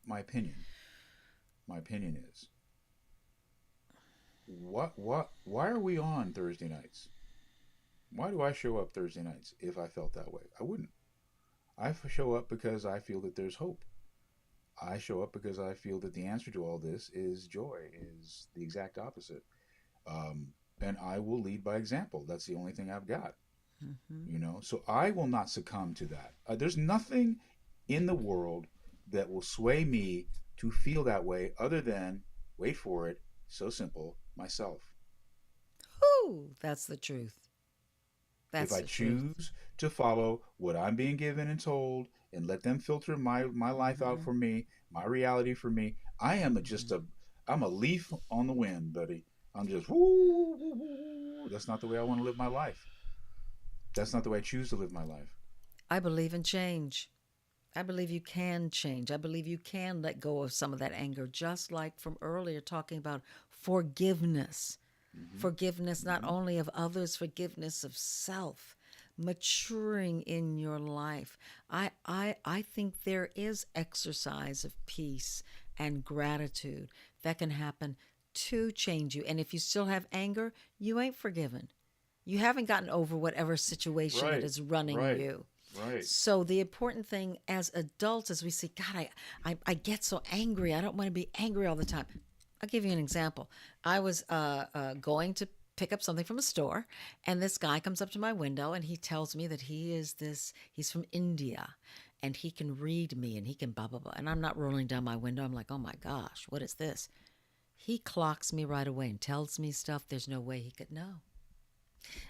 My opinion is, why are we on Thursday nights? Why do I show up Thursday nights if I felt that way? I wouldn't. I show up because I feel that there's hope. I show up because I feel that the answer to all this is joy, is the exact opposite. And I will lead by example. That's the only thing I've got. So I will not succumb to that. There's nothing in the world that will sway me to feel that way other than, wait for it, so simple, myself. Whoo, that's the truth. If I choose to follow what I'm being given and told and let them filter my life out for me, my reality for me, I am I'm a leaf on the wind, buddy. I'm just, whoo, whoo, whoo. That's not the way I want to live my life. That's not the way I choose to live my life. I believe in change. I believe you can change. I believe you can let go of some of that anger, just like from earlier talking about forgiveness. Forgiveness not only of others, forgiveness of self, maturing in your life. I think there is exercise of peace and gratitude that can happen to change you. And if you still have anger, you ain't forgiven. You haven't gotten over whatever situation that Right, is running right, you. right. So the important thing as adults is we say, God, I get so angry. I don't want to be angry all the time. I'll give you an example. I was going to pick up something from a store, and this guy comes up to my window and he tells me that he's from India and he can read me and he can blah, blah, blah. And I'm not rolling down my window. I'm like, oh my gosh, what is this? He clocks me right away and tells me stuff there's no way he could know.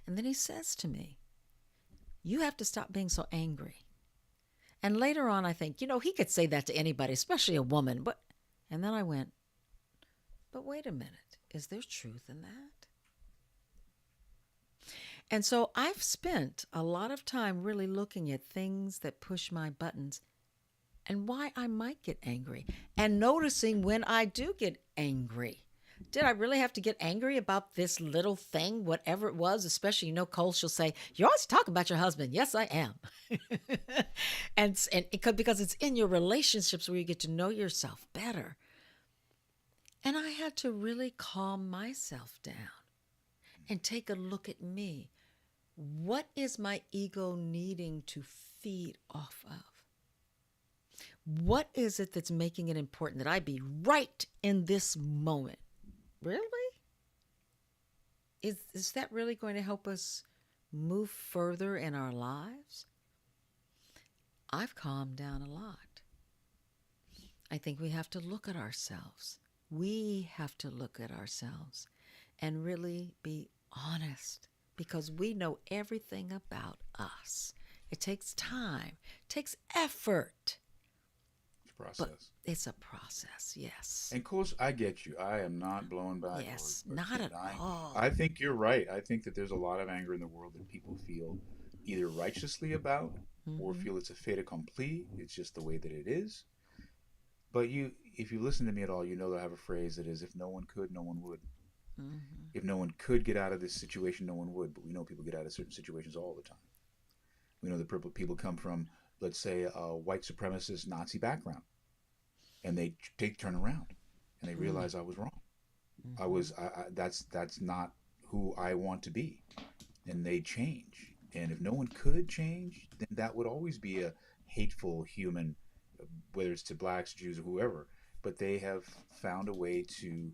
And then he says to me, you have to stop being so angry. And later on, I think, he could say that to anybody, especially a woman. And then I went, but wait a minute, is there truth in that? And so I've spent a lot of time really looking at things that push my buttons and why I might get angry and noticing when I do get angry. Did I really have to get angry about this little thing, whatever it was? Especially, Cole, she'll say, you're always talking about your husband. Yes, I am. and because it's in your relationships where you get to know yourself better. And I had to really calm myself down and take a look at me. What is my ego needing to feed off of? What is it that's making it important that I be right in this moment? Really? Is that really going to help us move further in our lives? I've calmed down a lot. I think we have to look at ourselves. We have to look at ourselves and really be honest because we know everything about us. It takes time, it takes effort. Process. But it's a process, yes. And of course, I get you. I am not blowing back. Yes, not at all. I think you're right. I think that there's a lot of anger in the world that people feel either righteously about or feel it's a fait accompli. It's just the way that it is. But if you listen to me at all, that I have a phrase that is, if no one could, no one would. If no one could get out of this situation, no one would. But we know people get out of certain situations all the time. We know that people come from, let's say, a white supremacist Nazi background. And they turn around and they realize I was wrong. That's not who I want to be. And they change. And if no one could change, then that would always be a hateful human, whether it's to blacks, Jews, or whoever. But they have found a way to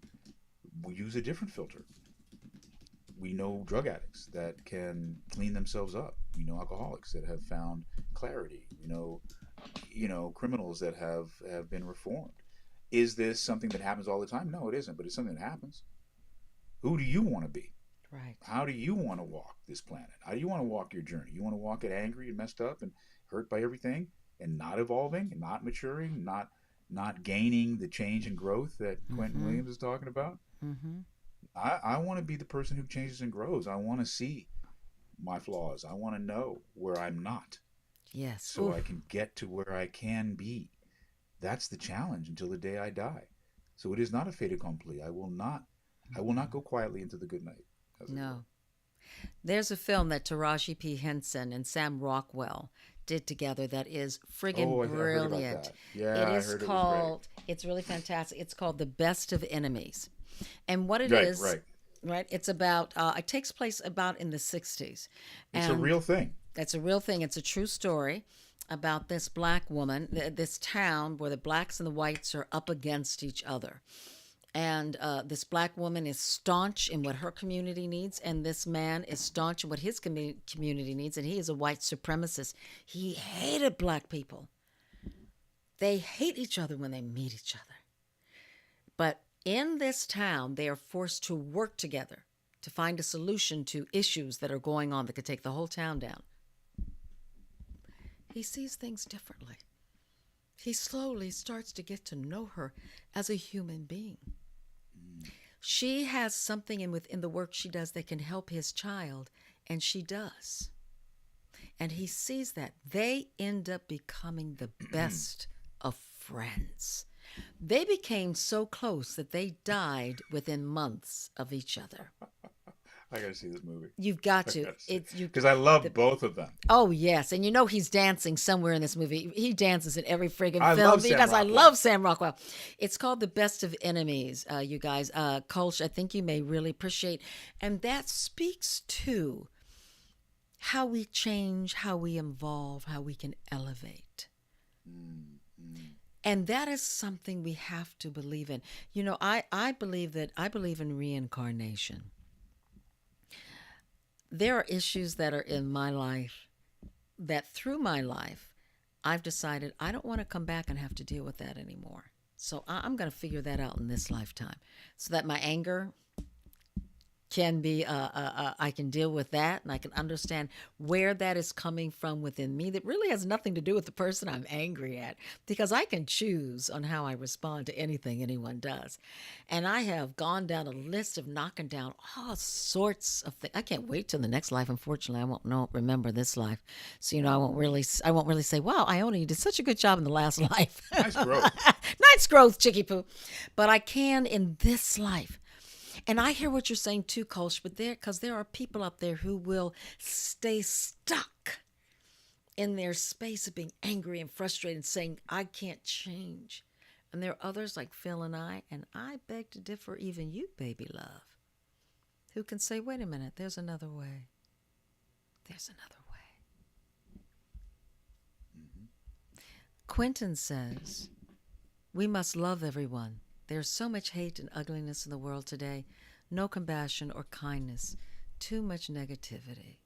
use a different filter. We know drug addicts that can clean themselves up. We know alcoholics that have found clarity. We know criminals that have been reformed. Is this something that happens all the time? No, it isn't, but it's something that happens. Who do you want to be? Right. How do you want to walk this planet? How do you want to walk your journey? You want to walk it angry and messed up and hurt by everything and not evolving and not maturing, not gaining the change and growth that Quentin Williams is talking about? I want to be the person who changes and grows. I want to see my flaws. I want to know where I'm not. Yes. So I can get to where I can be. That's the challenge until the day I die. So it is not a fait accompli. I will not go quietly into the good night. No. There's a film that Taraji P. Henson and Sam Rockwell did together that is friggin' brilliant. I heard about that. Yeah, it is called, it's really fantastic. It's called The Best of Enemies. And what it is, right? It's about, it takes place about in the 60s. It's a real thing. It's a real thing. It's a true story about this black woman, this town where the blacks and the whites are up against each other. And this black woman is staunch in what her community needs, and this man is staunch in what his community needs, and he is a white supremacist. He hated black people. They hate each other when they meet each other. But in this town, they are forced to work together to find a solution to issues that are going on that could take the whole town down. He sees things differently. He slowly starts to get to know her as a human being. She has something within the work she does that can help his child, and she does. And he sees that. They end up becoming the best of friends. They became so close that they died within months of each other. I gotta see this movie. You've got to. It's you. Because I love both of them. Oh yes, and you know he's dancing somewhere in this movie. He dances in every friggin' I film love he Sam does. I Rockwell. love Sam Rockwell. It's called The Best of Enemies, you guys. Kolsch, I think you may really appreciate, and that speaks to how we change, how we evolve, how we can elevate. And that is something we have to believe in. You know, I believe in reincarnation. There are issues that are in my life that through my life, I've decided I don't want to come back and have to deal with that anymore. So I'm going to figure that out in this lifetime so that my anger can be, I can deal with that and I can understand where that is coming from within me that really has nothing to do with the person I'm angry at because I can choose on how I respond to anything anyone does. And I have gone down a list of knocking down all sorts of things. I can't wait till the next life. Unfortunately, I won't remember this life. So, I won't really say, wow, Iona, you did such a good job in the last life. Nice growth. Nice growth, Chicky Poo. But I can in this life. And I hear what you're saying too, Kolsch, but because there are people out there who will stay stuck in their space of being angry and frustrated and saying, I can't change. And there are others like Phil and I beg to differ, even you, baby love, who can say, wait a minute, there's another way. There's another way. Quentin says, we must love everyone. There's so much hate and ugliness in the world today. No compassion or kindness. Too much negativity.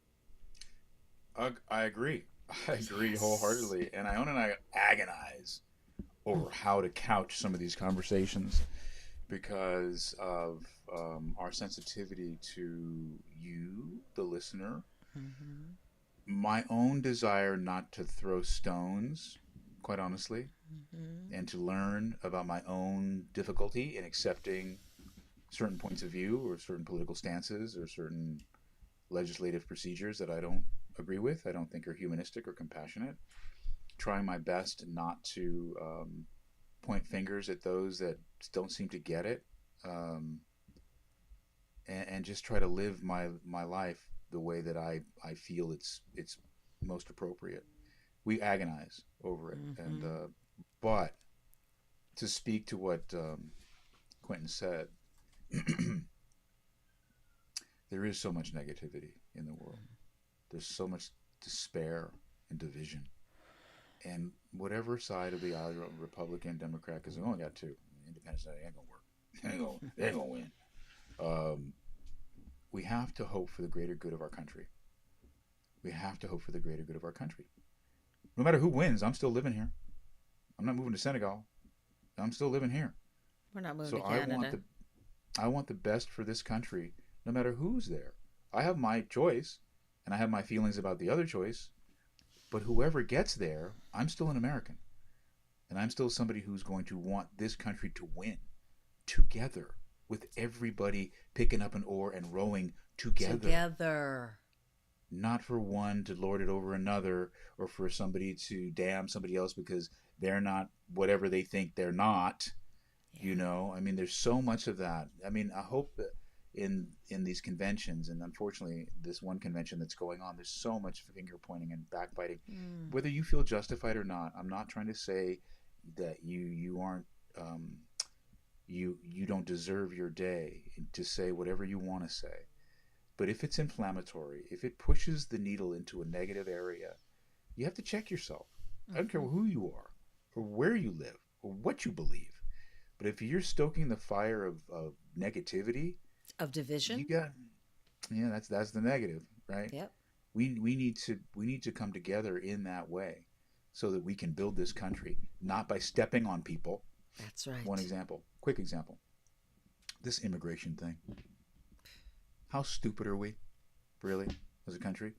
I agree. I agree wholeheartedly. And Iona and I agonize over how to couch some of these conversations because of our sensitivity to you, the listener, my own desire not to throw stones, quite honestly, and to learn about my own difficulty in accepting certain points of view or certain political stances or certain legislative procedures that I don't agree with, I don't think are humanistic or compassionate. Trying my best not to point fingers at those that don't seem to get it, and just try to live my life the way that I feel it's most appropriate. We agonize over it, and but to speak to what Quentin said, there is so much negativity in the world. There's so much despair and division. And whatever side of the aisle, Republican, Democrat, because we only got two. Independents ain't gonna work. They ain't gonna win. We have to hope for the greater good of our country. We have to hope for the greater good of our country. No matter who wins, I'm still living here. I'm not moving to Senegal. I'm still living here. We're not moving So to Canada. I want the best for this country, no matter who's there. I have my choice, and I have my feelings about the other choice. But whoever gets there, I'm still an American. And I'm still somebody who's going to want this country to win together, with everybody picking up an oar and rowing together. Not for one to lord it over another, or for somebody to damn somebody else because they're not whatever they think they're not. Yeah. I mean, there's so much of that. I mean, I hope that in these conventions, and unfortunately this one convention that's going on, there's so much finger pointing and backbiting. Whether you feel justified or not, I'm not trying to say that you aren't you don't deserve your day to say whatever you want to say. But if it's inflammatory, if it pushes the needle into a negative area, you have to check yourself. I don't care who you are or where you live or what you believe. But if you're stoking the fire of negativity, of division, that's the negative, right? Yep. We need to come together in that way so that we can build this country, not by stepping on people. That's right. Quick example. This immigration thing. How stupid are we, really, as a country?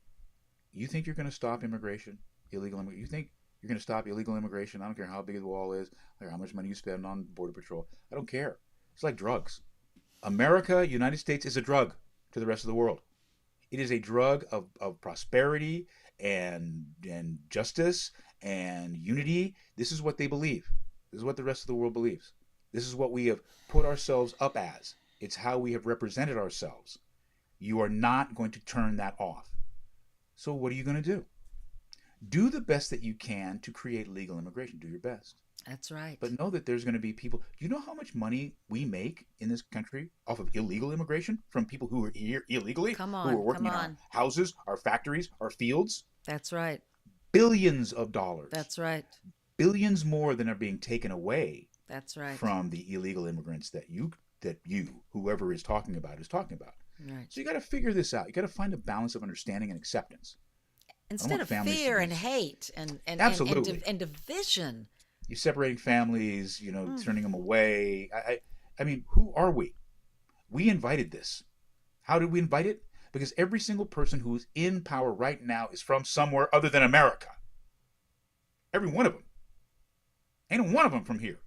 You think you're going to stop immigration, illegal immigration? You think you're going to stop illegal immigration? I don't care how big the wall is, or how much money you spend on Border Patrol. I don't care. It's like drugs. America, United States, is a drug to the rest of the world. It is a drug of prosperity and justice and unity. This is what they believe. This is what the rest of the world believes. This is what we have put ourselves up as. It's how we have represented ourselves. You are not going to turn that off. So what are you going to do? Do the best that you can to create legal immigration. Do your best. That's right. But know that there's going to be people. Do you know how much money we make in this country off of illegal immigration from people who are here illegally, Come who on, are working come in our on. houses, our factories, our fields? That's right. Billions of dollars. That's right. Billions more than are being taken away That's right. from the illegal immigrants that whoever is talking about. Right. So you got to figure this out. You got to find a balance of understanding and acceptance. Instead of families fear to and miss. hate and Absolutely. and division. You're separating families, turning them away. I mean, who are we? We invited this. How did we invite it? Because every single person who is in power right now is from somewhere other than America. Every one of them. Ain't one of them from here.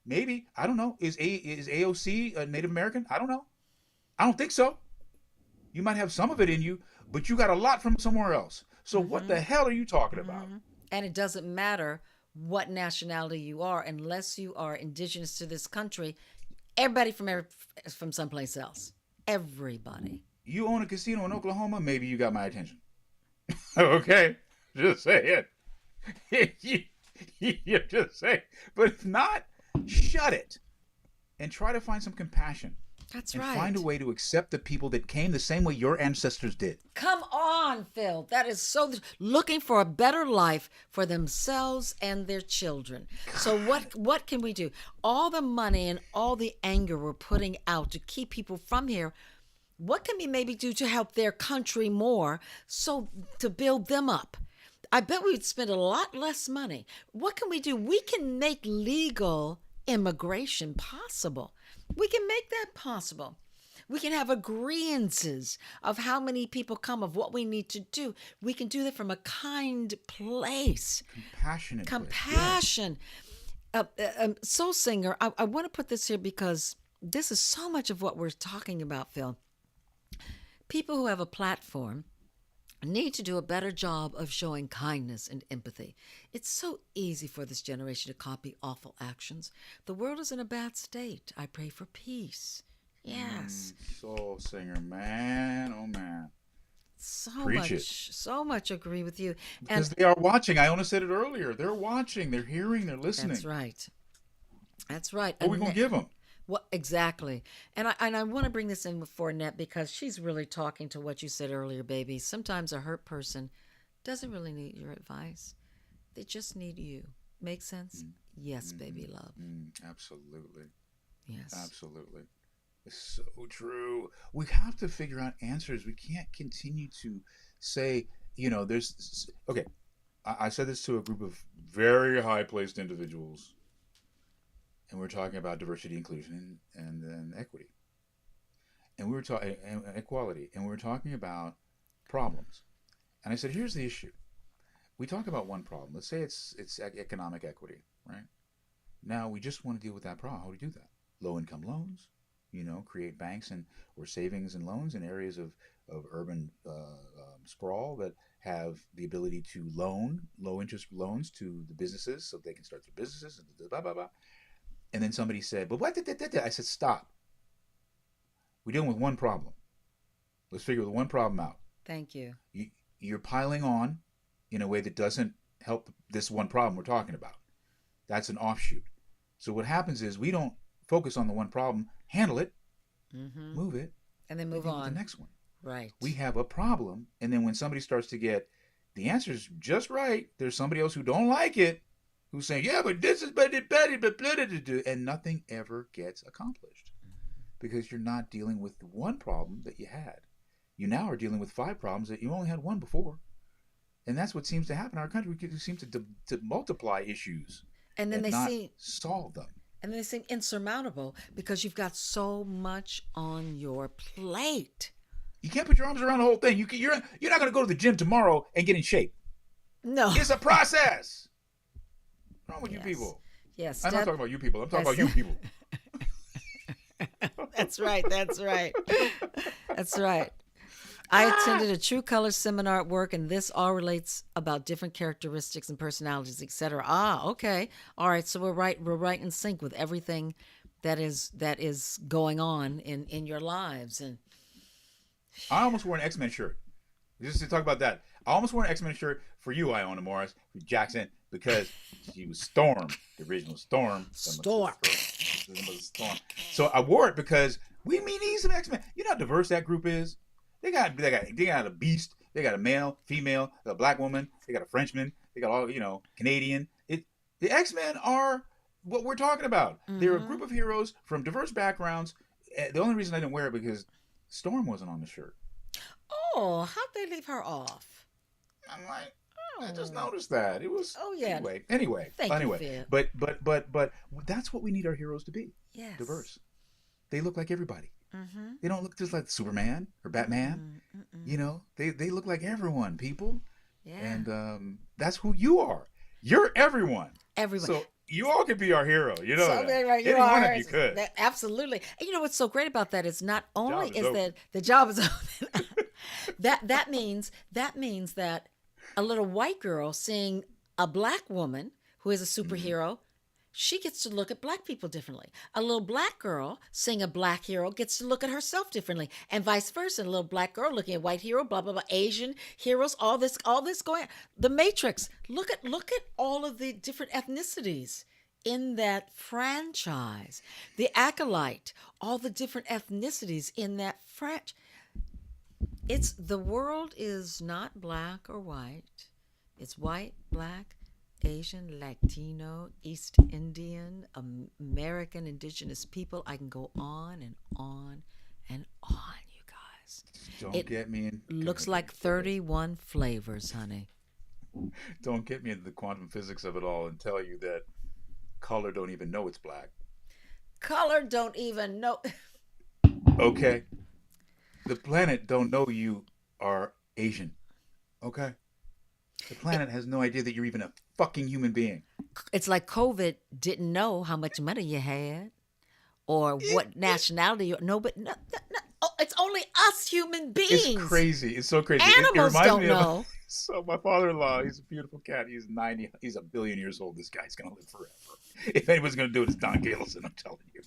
Maybe, I don't know, is AOC a Native American? I don't know. I don't think so. You might have some of it in you, but you got a lot from somewhere else. So what the hell are you talking about? And it doesn't matter what nationality you are, unless you are indigenous to this country. Everybody from someplace else. Everybody. You own a casino in Oklahoma, maybe you got my attention. Okay, just say it. You just say, but if not, shut it and try to find some compassion. That's and right. find a way to accept the people that came the same way your ancestors did. Come on, Phil. That is so looking for a better life for themselves and their children. So what can we do? All the money and all the anger we're putting out to keep people from here, what can we maybe do to help their country more, so to build them up? I bet we would spend a lot less money. What can we do? We can make legal immigration possible. We can make that possible. We can have agreeances of how many people come, of what we need to do. We can do that from a kind place. Compassionate. Compassion. Soul Singer, I want to put this here because this is so much of what we're talking about, Phil. People who have a platform need to do a better job of showing kindness and empathy. It's so easy for this generation to copy awful actions. The world is in a bad state. I pray for peace. Yes. Soul Singer, man, oh man. So much agree with you. Because they are watching. I almost said it earlier. They're watching, they're hearing, they're listening. That's right. What are we going to give them? Well, exactly. And I want to bring this in before Annette, because she's really talking to what you said earlier, baby. Sometimes a hurt person doesn't really need your advice. They just need you. Make sense? Yes, baby love. Absolutely. Yes. Absolutely. It's so true. We have to figure out answers. We can't continue to say, okay, I said this to a group of very high-placed individuals, and we were talking about diversity, inclusion, and then equity. And we were talking equality, and we were talking about problems. And I said, here's the issue. We talk about one problem. Let's say it's economic equity, right? Now we just want to deal with that problem. How do we do that? Low-income loans, create banks or savings and loans in areas of urban sprawl that have the ability to loan low-interest loans to the businesses so they can start their businesses and blah, blah, blah. And then somebody said, but what? I said, stop. We're dealing with one problem. Let's figure the one problem out. Thank you. You're piling on in a way that doesn't help this one problem we're talking about. That's an offshoot. So what happens is we don't focus on the one problem, handle it, move it, and then move on to the next one. Right. We have a problem, and then when somebody starts to get the answers just right, there's somebody else who don't like it, who's saying, yeah, but this is better, and nothing ever gets accomplished because you're not dealing with the one problem that you had. You now are dealing with 5 problems that you only had one before. And that's what seems to happen in our country. We seem to multiply issues and then not solve them. And they seem insurmountable because you've got so much on your plate. You can't put your arms around the whole thing. You're not going to go to the gym tomorrow and get in shape. No. It's a process. What's wrong with you people? Yes. I'm not talking about you people. I'm talking about you people. That's right. That's right. That's right. I attended a True Colors seminar at work, and this all relates about different characteristics and personalities, etc. Okay. All right. So we're right in sync with everything that is going on in your lives. And I almost wore an X-Men shirt. Just to talk about that, I almost wore an X-Men shirt for you, Iona Morris, for Jackson, because she was Storm, the original Storm. Storm. Storm. So I wore it because we need some X-Men. You know how diverse that group is. They got a beast. They got a male, female, a black woman. They got a Frenchman. They got all Canadian. The X-Men are what we're talking about. They're a group of heroes from diverse backgrounds. The only reason I didn't wear it because Storm wasn't on the shirt. Oh, how'd they leave her off? I'm like, I just noticed that. It was. Oh, yeah. Anyway. Thank you, Phil. But that's what we need our heroes to be. Yes. Diverse. They look like everybody. Mm-hmm. They don't look just like Superman or Batman. They look like everyone, people. Yeah. And that's who you are. You're everyone. Everyone. So you all could be our hero. You know So, that. right, you Any one are. of you could. Absolutely. And you know what's so great about that is not only is is open. that the job is open. that means that a little white girl seeing a black woman who is a superhero, she gets to look at black people differently. A little black girl seeing a black hero gets to look at herself differently, and vice versa. A little black girl looking at white hero, blah blah blah, Asian heroes, all this going on. The Matrix. Look at all of the different ethnicities in that franchise. The Acolyte, all the different ethnicities in that franchise. The world is not black or white. It's white, black, Asian, Latino, East Indian, American, indigenous people. I can go on and on and on, you guys. Don't get me in. Looks like 31 flavors, honey. Don't get me into the quantum physics of it all and tell you that color don't even know it's black. Color don't even know. Okay. The planet don't know you are Asian. Okay. The planet has no idea that you're even a fucking human being. It's like COVID didn't know how much money you had or what nationality you no, oh, it's only us human beings. It's crazy. It's so crazy. Animals don't know. So my father-in-law, he's a beautiful cat. He's 90. He's a billion years old. This guy's gonna live forever. If anyone's gonna do it, it's Don Galeson. I'm telling you.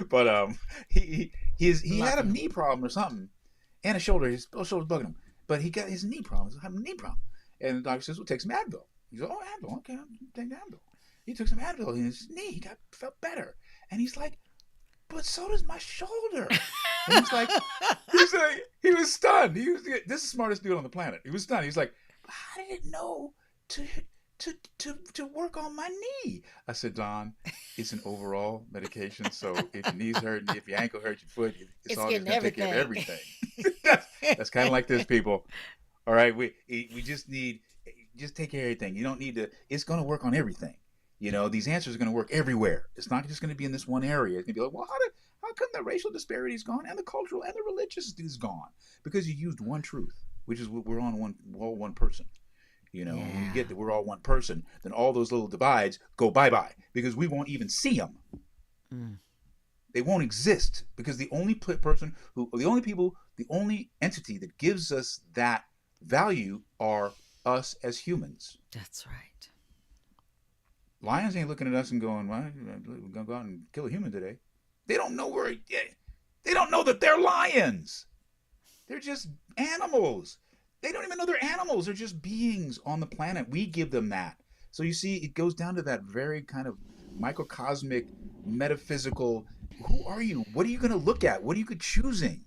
But he had a knee problem or something, and a shoulder. His shoulder's bugging him. But he got his knee problem. He's having a knee problem. And the doctor says, "Well, take some Advil." He's like, "Oh, Advil. Okay, I'll take the Advil." He took some Advil in his knee. He felt better. And he's like, "But so does my shoulder." And he was stunned. This is the smartest dude on the planet. He was stunned. He's like, "How did it know to work on my knee?" I said, "Don, it's an overall medication. So if your knee's hurting, if your ankle hurts, your foot, it's all going to take care of everything." That's kind of like this, people. All right, we just take care of everything. You don't need to. It's going to work on everything. These answers are going to work everywhere. It's not just going to be in this one area. It's going to be like, well, how come the racial disparity is gone and the cultural and the religious is gone? Because you used one truth, which is we're all one person. When you get that we're all one person, then all those little divides go bye-bye because we won't even see them. They won't exist because the only entity that gives us that value are us as humans. That's right. Lions ain't looking at us and going, "Well, we're gonna go out and kill a human today." They don't know they don't know that they're lions. They're just animals. They don't even know they're animals. They're just beings on the planet. We give them that. So you see, it goes down to that very kind of microcosmic, metaphysical. Who are you? What are you going to look at? What are you choosing?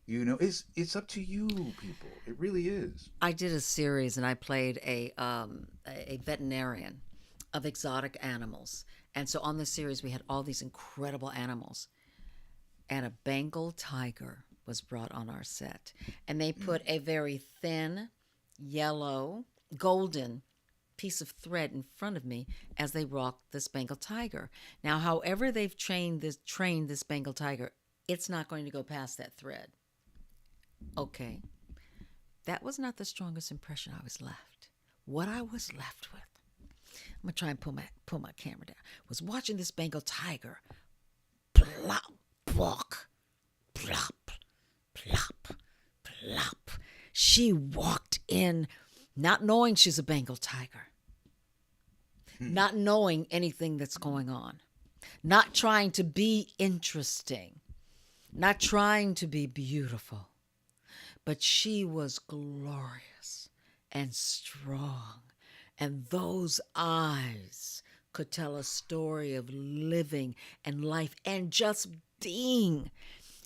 It's up to you, people. It really is. I did a series and I played a veterinarian of exotic animals. And so on this series, we had all these incredible animals. And a Bengal tiger was brought on our set. And they put a very thin, yellow, golden piece of thread in front of me as they rocked this Bengal tiger. Now, however they've trained this Bengal tiger, it's not going to go past that thread. Okay. That was not the strongest impression I was left. What I was left with, I'm going to try and pull my camera down, was watching this Bengal tiger plop, walk, plop, plop, plop. She walked in not knowing she's a Bengal tiger, not knowing anything that's going on, not trying to be interesting, not trying to be beautiful. but she was glorious and strong. And those eyes could tell a story of living and life and just being.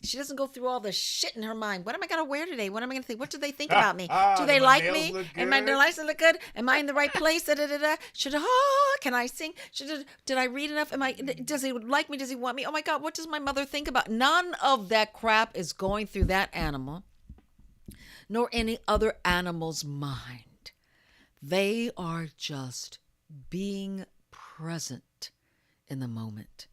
She doesn't go through all the shit in her mind. What am I going to wear today? What am I going to think? What do they think about me? Do they my like nails me? look Am I good? nice and look good? Am I in the right place? Da, da, da, da. Can I sing? Did I read enough? Does he like me? Does he want me? Oh my God, what does my mother think about? None of that crap is going through that animal, nor any other animal's mind. They are just being present in the moment.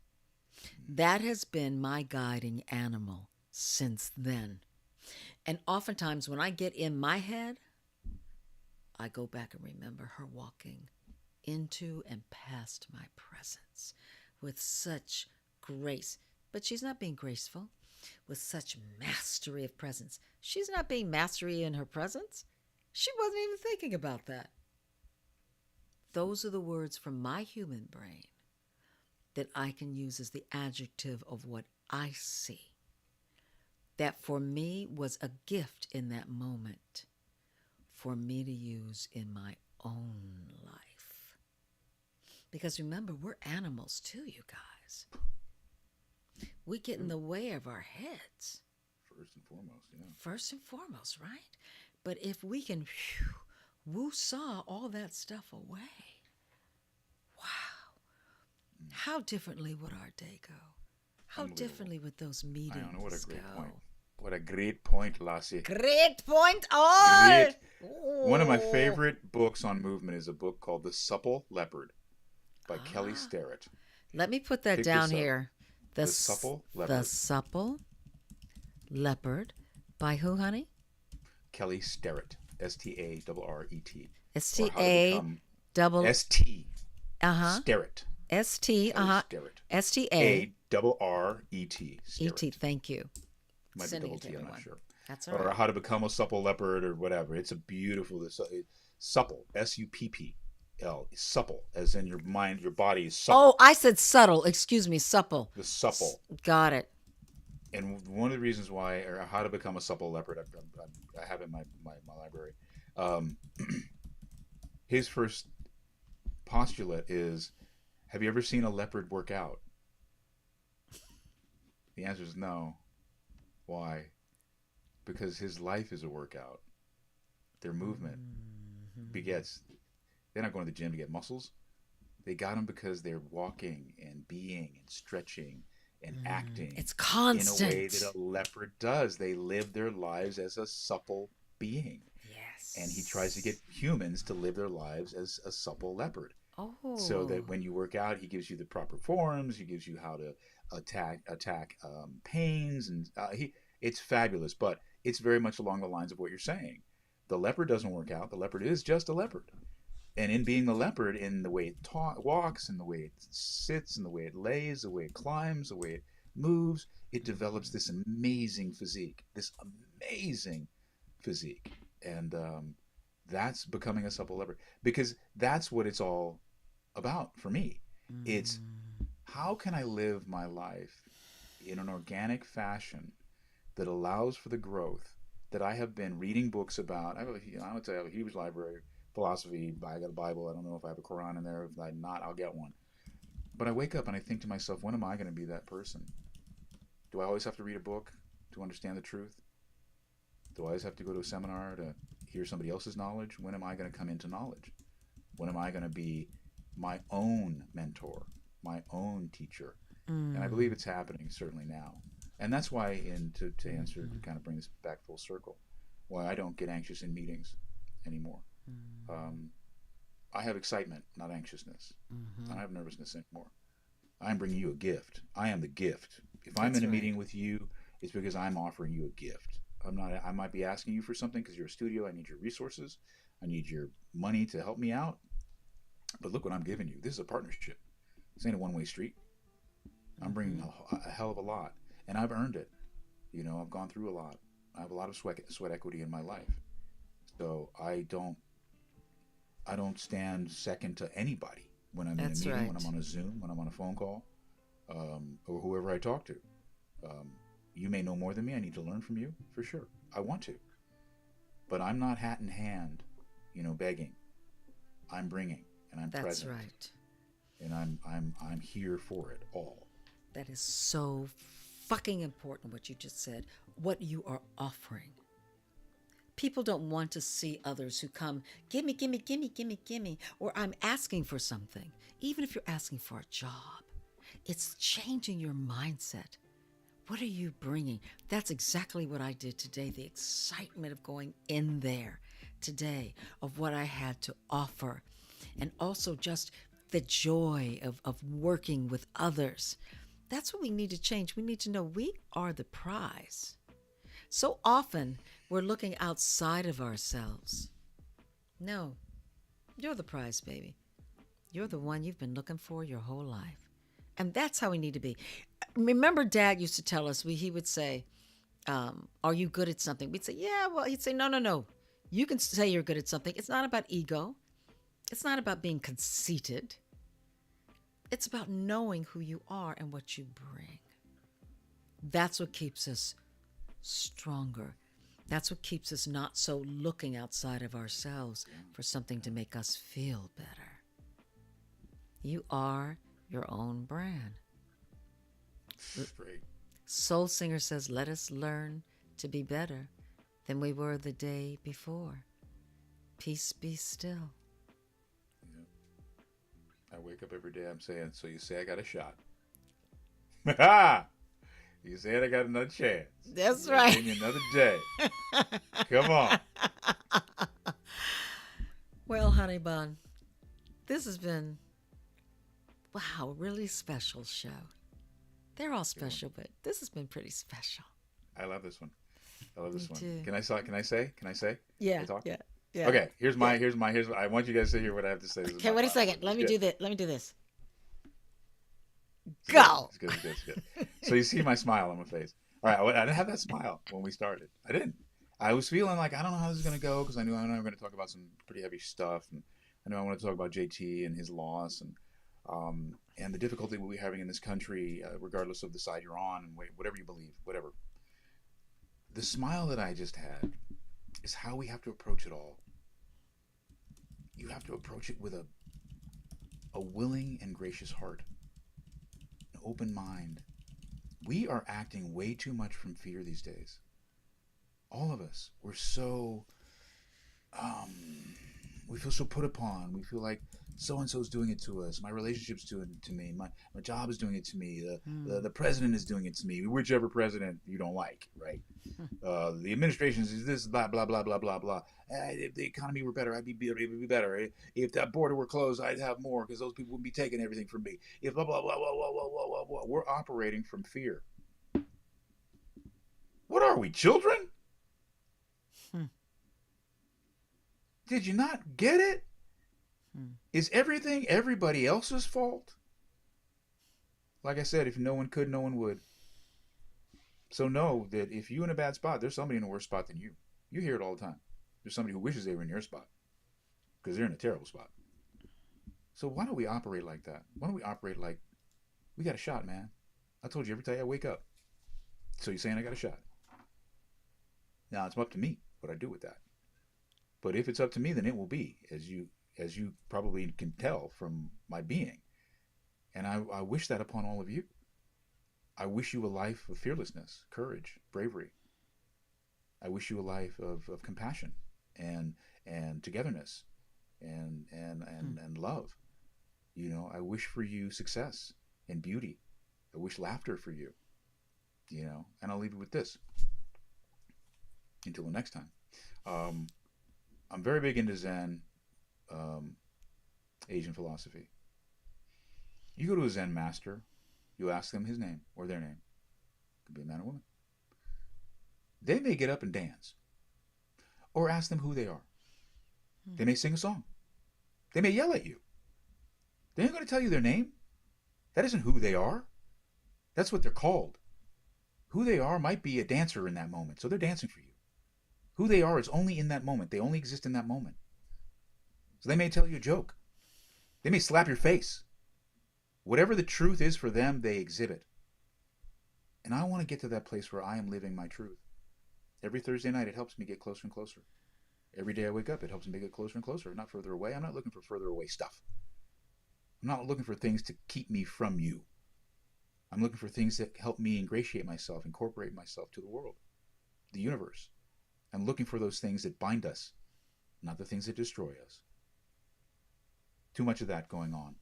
That has been my guiding animal since then. And oftentimes when I get in my head, I go back and remember her walking into and past my presence with such grace. But she's not being graceful, with such mastery of presence. She's not being mastery in her presence. She wasn't even thinking about that. Those are the words from my human brain that I can use as the adjective of what I see. That for me was a gift in that moment for me to use in my own life. Because remember, we're animals too, you guys. We get in the way of our heads. First and foremost, yeah. First and foremost, right? But if we can woo-saw all that stuff away, wow, how differently would our day go? How Unbelievable. differently would those meetings I don't know. What a great go? point. What a great point, Lassie. Great point. Oh, Great. One of my favorite books on movement is a book called The Supple Leopard by Kelly Starrett. Let me put that Pick down this up. here. The Supple The Leopard. Supple Leopard. By who, honey? Kelly Starrett. Starret. Or how to S-T-A become double S-T. uh-huh. Starrett. S-T uh-huh. Starrett. S-T-A A-R-R-E-T. E-T. Thank you. Might be Sending double it to T, I'm everyone. not sure. That's all Or right. how to become a supple leopard or whatever. It's a beautiful, supple, S-U-P-P-L, supple, as in your mind, your body is supple. Oh, I said subtle. Excuse me, supple. The supple. Got it. And one of the reasons why, or how to become a supple leopard, I have in my library. His first postulate is, have you ever seen a leopard work out? The answer is no. Why? Because his life is a workout. Their movement begets. They're not going to the gym to get muscles. They got them because they're walking and being and stretching and acting It's constant. in a way that a leopard does. They live their lives as a supple being. Yes. And he tries to get humans to live their lives as a supple leopard. Oh. So that when you work out, he gives you the proper forms. He gives you how to attack pains, and it's fabulous. But it's very much along the lines of what you're saying. The leopard doesn't work out. The leopard is just a leopard, and in being the leopard, in the way it walks, in the way it sits, in the way it lays, the way it climbs, the way it moves, it develops this amazing physique. And that's becoming a supple leopard, because that's what it's all about for me. It's how can I live my life in an organic fashion that allows for the growth that I have been reading books about. I would say I have a huge library, philosophy. I got a Bible. I don't know if I have a Quran in there. If I'm not, I'll get one. But I wake up and I think to myself, when am I going to be that person? Do I always have to read a book to understand the truth? Do I always have to go to a seminar to hear somebody else's knowledge? When am I going to come into knowledge? When am I going to be my own mentor, my own teacher? And I believe it's happening certainly now. And that's why, to answer, to kind of bring this back full circle, why I don't get anxious in meetings anymore. I have excitement, not anxiousness. I don't have nervousness anymore. I'm bringing you a gift. I am the gift. If I'm in a meeting with you, it's because I'm offering you a gift. I'm not. I might be asking you for something because you're a studio. I need your resources. I need your money to help me out. But look what I'm giving you. This is a partnership. This ain't a one-way street. I'm bringing a hell of a lot, and I've earned it. You know, I've gone through a lot. I have a lot of sweat equity in my life, so I don't stand second to anybody when I'm in a meeting, when I'm on a Zoom, when I'm on a phone call, or whoever I talk to. You may know more than me. I need to learn from you for sure. I want to, but I'm not hat in hand, begging. I'm bringing, and I'm That's present, right. and I'm here for it all. That is so fucking important what you just said. What you are offering. People don't want to see others who come, gimme, gimme, gimme, gimme, gimme, or I'm asking for something. Even if you're asking for a job, it's changing your mindset. What are you bringing? That's exactly what I did today. The excitement of going in there today, of what I had to offer, and also just the joy of working with others. That's what we need to change. We need to know we are the prize. So often we're looking outside of ourselves. No, you're the prize, baby. You're the one you've been looking for your whole life. And that's how we need to be. Remember, Dad used to tell us, he would say, are you good at something? We'd say, yeah, well, he'd say, no. You can say you're good at something. It's not about ego. It's not about being conceited. It's about knowing who you are and what you bring. That's what keeps us stronger. That's what keeps us not so looking outside of ourselves for something to make us feel better. You are your own brand. Great. Soul Singer says, let us learn to be better than we were the day before. Peace be still. I wake up every day, I'm saying, so you say I got a shot. You said I got another chance. That's right. Give me another day. Come on. Well, honey bun, this has been, wow, a really special show. They're all special, but this has been pretty special. I love this one. I love this Me one. too. Can I say? Yeah, Can I talk? yeah. Okay, here's I want you guys to hear what I have to say. Okay, wait a second. Let me do this. It's Go. Good. It's good. So you see my smile on my face. All right, I didn't have that smile when we started. I didn't. I was feeling like I don't know how this is going to go because I know I'm going to talk about some pretty heavy stuff, and I know I want to talk about JT and his loss and the difficulty we're having in this country, regardless of the side you're on and whatever you believe, whatever. The smile that I just had is how we have to approach it all. You have to approach it with a willing and gracious heart, an open mind. We are acting way too much from fear these days. All of us. We're so, we feel so put upon. We feel like so-and-so's doing it to us. My relationship's doing it to me. My job is doing it to me. The president is doing it to me. Whichever president you don't like, right? The administration is this, blah, blah, blah, blah, blah, blah. If the economy were better, it would be better. If that border were closed, I'd have more because those people wouldn't be taking everything from me. If blah, blah, blah, blah, blah, blah, blah, blah, blah. We're operating from fear. What are we, children? Did you not get it? Is everything everybody else's fault? Like I said, if no one could, no one would. So know that if you're in a bad spot, there's somebody in a worse spot than you. You hear it all the time. There's somebody who wishes they were in your spot because they're in a terrible spot. So why don't we operate like that? Why don't we operate like, we got a shot, man. I told you every day I wake up. So you're saying I got a shot. Now it's up to me what I do with that. But if it's up to me, then it will be, as you probably can tell from my being. And I wish that upon all of you. I wish you a life of fearlessness, courage, bravery. I wish you a life of compassion and togetherness and love. You know, I wish for you success and beauty. I wish laughter for you. You know, and I'll leave you with this. Until the next time. I'm very big into Zen, Asian philosophy. You go to a Zen master, you ask them his name or their name. Could be a man or woman. They may get up and dance. Or ask them who they are. They may sing a song. They may yell at you. They ain't going to tell you their name. That isn't who they are. That's what they're called. Who they are might be a dancer in that moment, so they're dancing for you. Who they are is only in that moment. They only exist in that moment. So they may tell you a joke. They may slap your face. Whatever the truth is for them, they exhibit. And I want to get to that place where I am living my truth. Every Thursday night, it helps me get closer and closer. Every day I wake up, it helps me get closer and closer, not further away. I'm not looking for further away stuff. I'm not looking for things to keep me from you. I'm looking for things that help me ingratiate myself, incorporate myself to the world, the universe. I'm looking for those things that bind us, not the things that destroy us. Too much of that going on.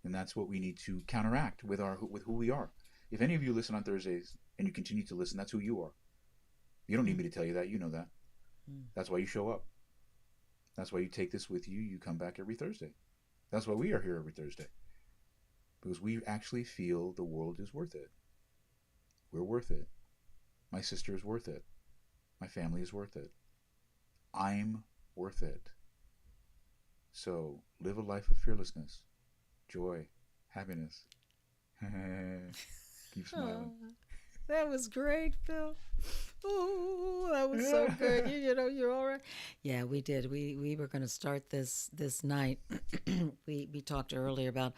And that's what we need to counteract with who we are. If any of you listen on Thursdays and you continue to listen, that's who you are. You don't need me to tell you that. You know that. That's why you show up. That's why you take this with you. You come back every Thursday. That's why we are here every Thursday. Because we actually feel the world is worth it. We're worth it. My sister is worth it. My family is worth it. I'm worth it. So live a life of fearlessness, joy, happiness. Keep smiling. That was great, Phil. Oh, that was so good. You know, you're all right. Yeah, we did. We were going to start this night. we talked earlier about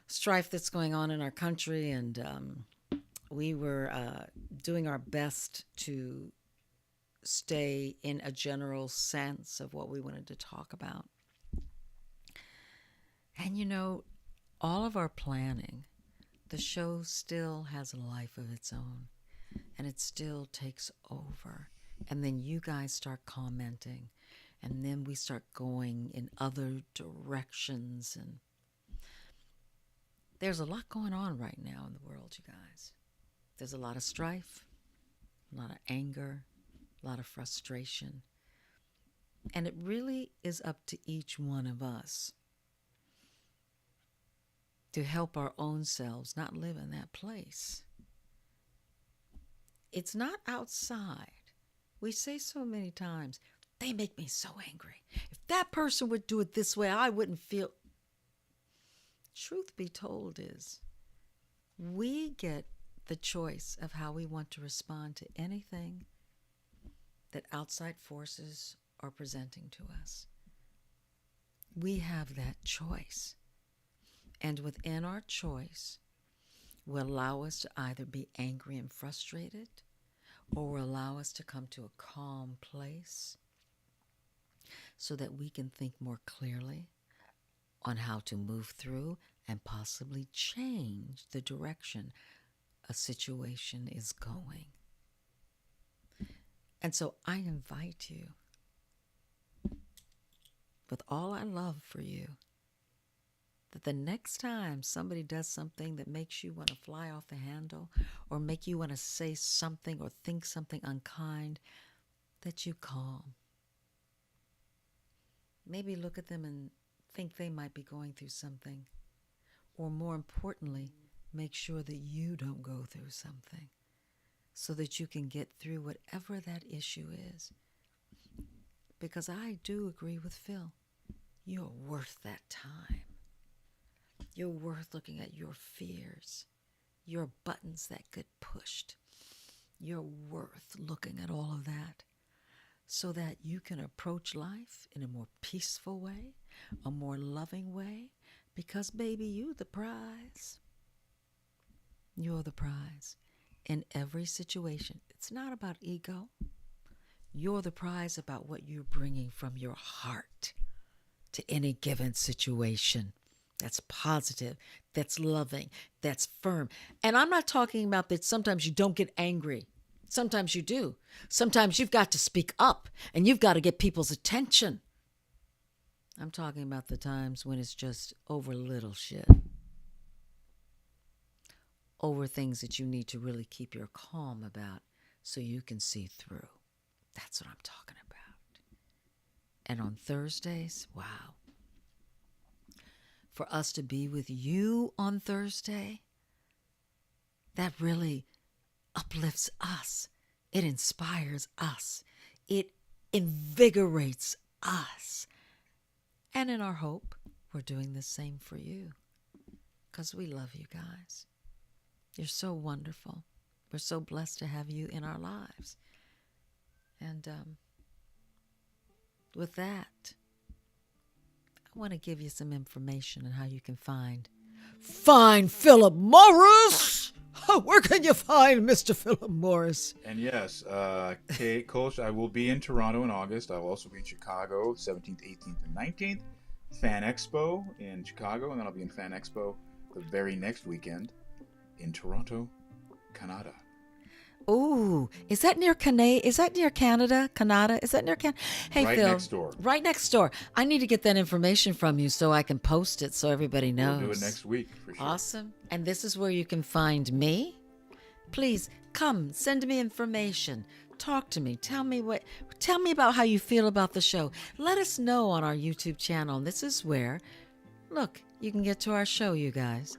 strife that's going on in our country, and we were doing our best to stay in a general sense of what we wanted to talk about. And you know, all of our planning, the show still has a life of its own, and it still takes over. And then you guys start commenting, and then we start going in other directions. And there's a lot going on right now in the world, you guys. There's a lot of strife, a lot of anger, a lot of frustration. And it really is up to each one of us to help our own selves not live in that place. It's not outside. We say so many times, they make me so angry. If that person would do it this way, I wouldn't feel. Truth be told is, we get the choice of how we want to respond to anything that outside forces are presenting to us. We have that choice. And within our choice will allow us to either be angry and frustrated, or will allow us to come to a calm place so that we can think more clearly on how to move through and possibly change the direction a situation is going. And so I invite you, with all I love for you, that the next time somebody does something that makes you want to fly off the handle, or make you want to say something or think something unkind, that you calm. Maybe look at them and think they might be going through something. Or more importantly, make sure that you don't go through something, so that you can get through whatever that issue is. Because I do agree with Phil. You're worth that time. You're worth looking at your fears, your buttons that get pushed. You're worth looking at all of that so that you can approach life in a more peaceful way, a more loving way, because, baby, you're the prize. You're the prize in every situation. It's not about ego. You're the prize about what you're bringing from your heart to any given situation. That's positive, that's loving, that's firm. And I'm not talking about that sometimes you don't get angry. Sometimes you do. Sometimes you've got to speak up and you've got to get people's attention. I'm talking about the times when it's just over little shit. Over things that you need to really keep your calm about so you can see through. That's what I'm talking about. And on Thursdays, wow. For us to be with you on Thursday, that really uplifts us. It inspires us. It invigorates us. And in our hope, we're doing the same for you, because we love you guys. You're so wonderful. We're so blessed to have you in our lives. And with that, I want to give you some information on how you can find Philip Morris. Oh, where can you find Mr. Philip Morris? And yes, Kate Kolsch, I will be in Toronto in August. I will also be in Chicago, 17th, 18th, and 19th. Fan Expo in Chicago, and then I'll be in Fan Expo the very next weekend in Toronto, Canada. Ooh, is that near Canada? Is that near Canada? Canada? Is that near Canada? Hey, Right Phil. next door. Right next door. I need to get that information from you so I can post it so everybody knows. We'll do it next week for sure. Awesome. And this is where you can find me. Please come, send me information. Talk to me. Tell me about how you feel about the show. Let us know on our YouTube channel. And this is where, look, you can get to our show, you guys.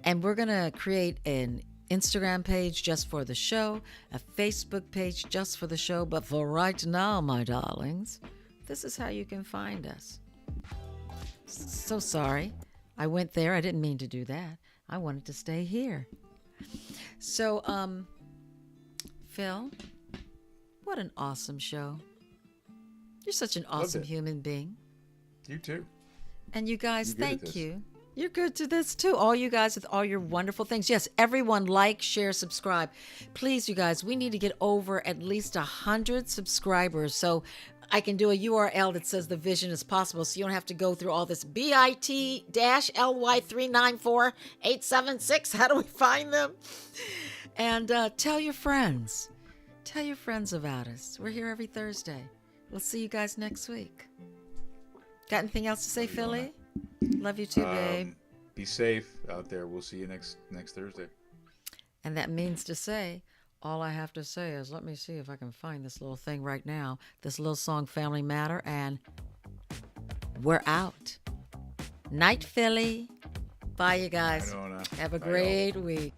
And we're going to create an Instagram page just for the show, a Facebook page just for the show. But for right now, my darlings, this is how you can find us. So sorry. I went there. I didn't mean to do that. I wanted to stay here. So, Phil, what an awesome show. You're such an awesome it. human being. You too. And you guys, You're good at thank this. you. You're good to this too. All you guys with all your wonderful things. Yes, everyone like, share, subscribe. Please, you guys, we need to get over at least 100 subscribers so I can do a URL that says the vision is possible so you don't have to go through all this bit.ly394876. How do we find them? And tell your friends. Tell your friends about us. We're here every Thursday. We'll see you guys next week. Got anything else to say, Philly? Love you too, babe. Be safe out there. We'll see you next Thursday. And that means to say, all I have to say is, let me see if I can find this little thing right now. This little song, Family Matter, and we're out. Night, Philly. Bye, you guys. Bye, Nona. Have a Bye, y'all. great week.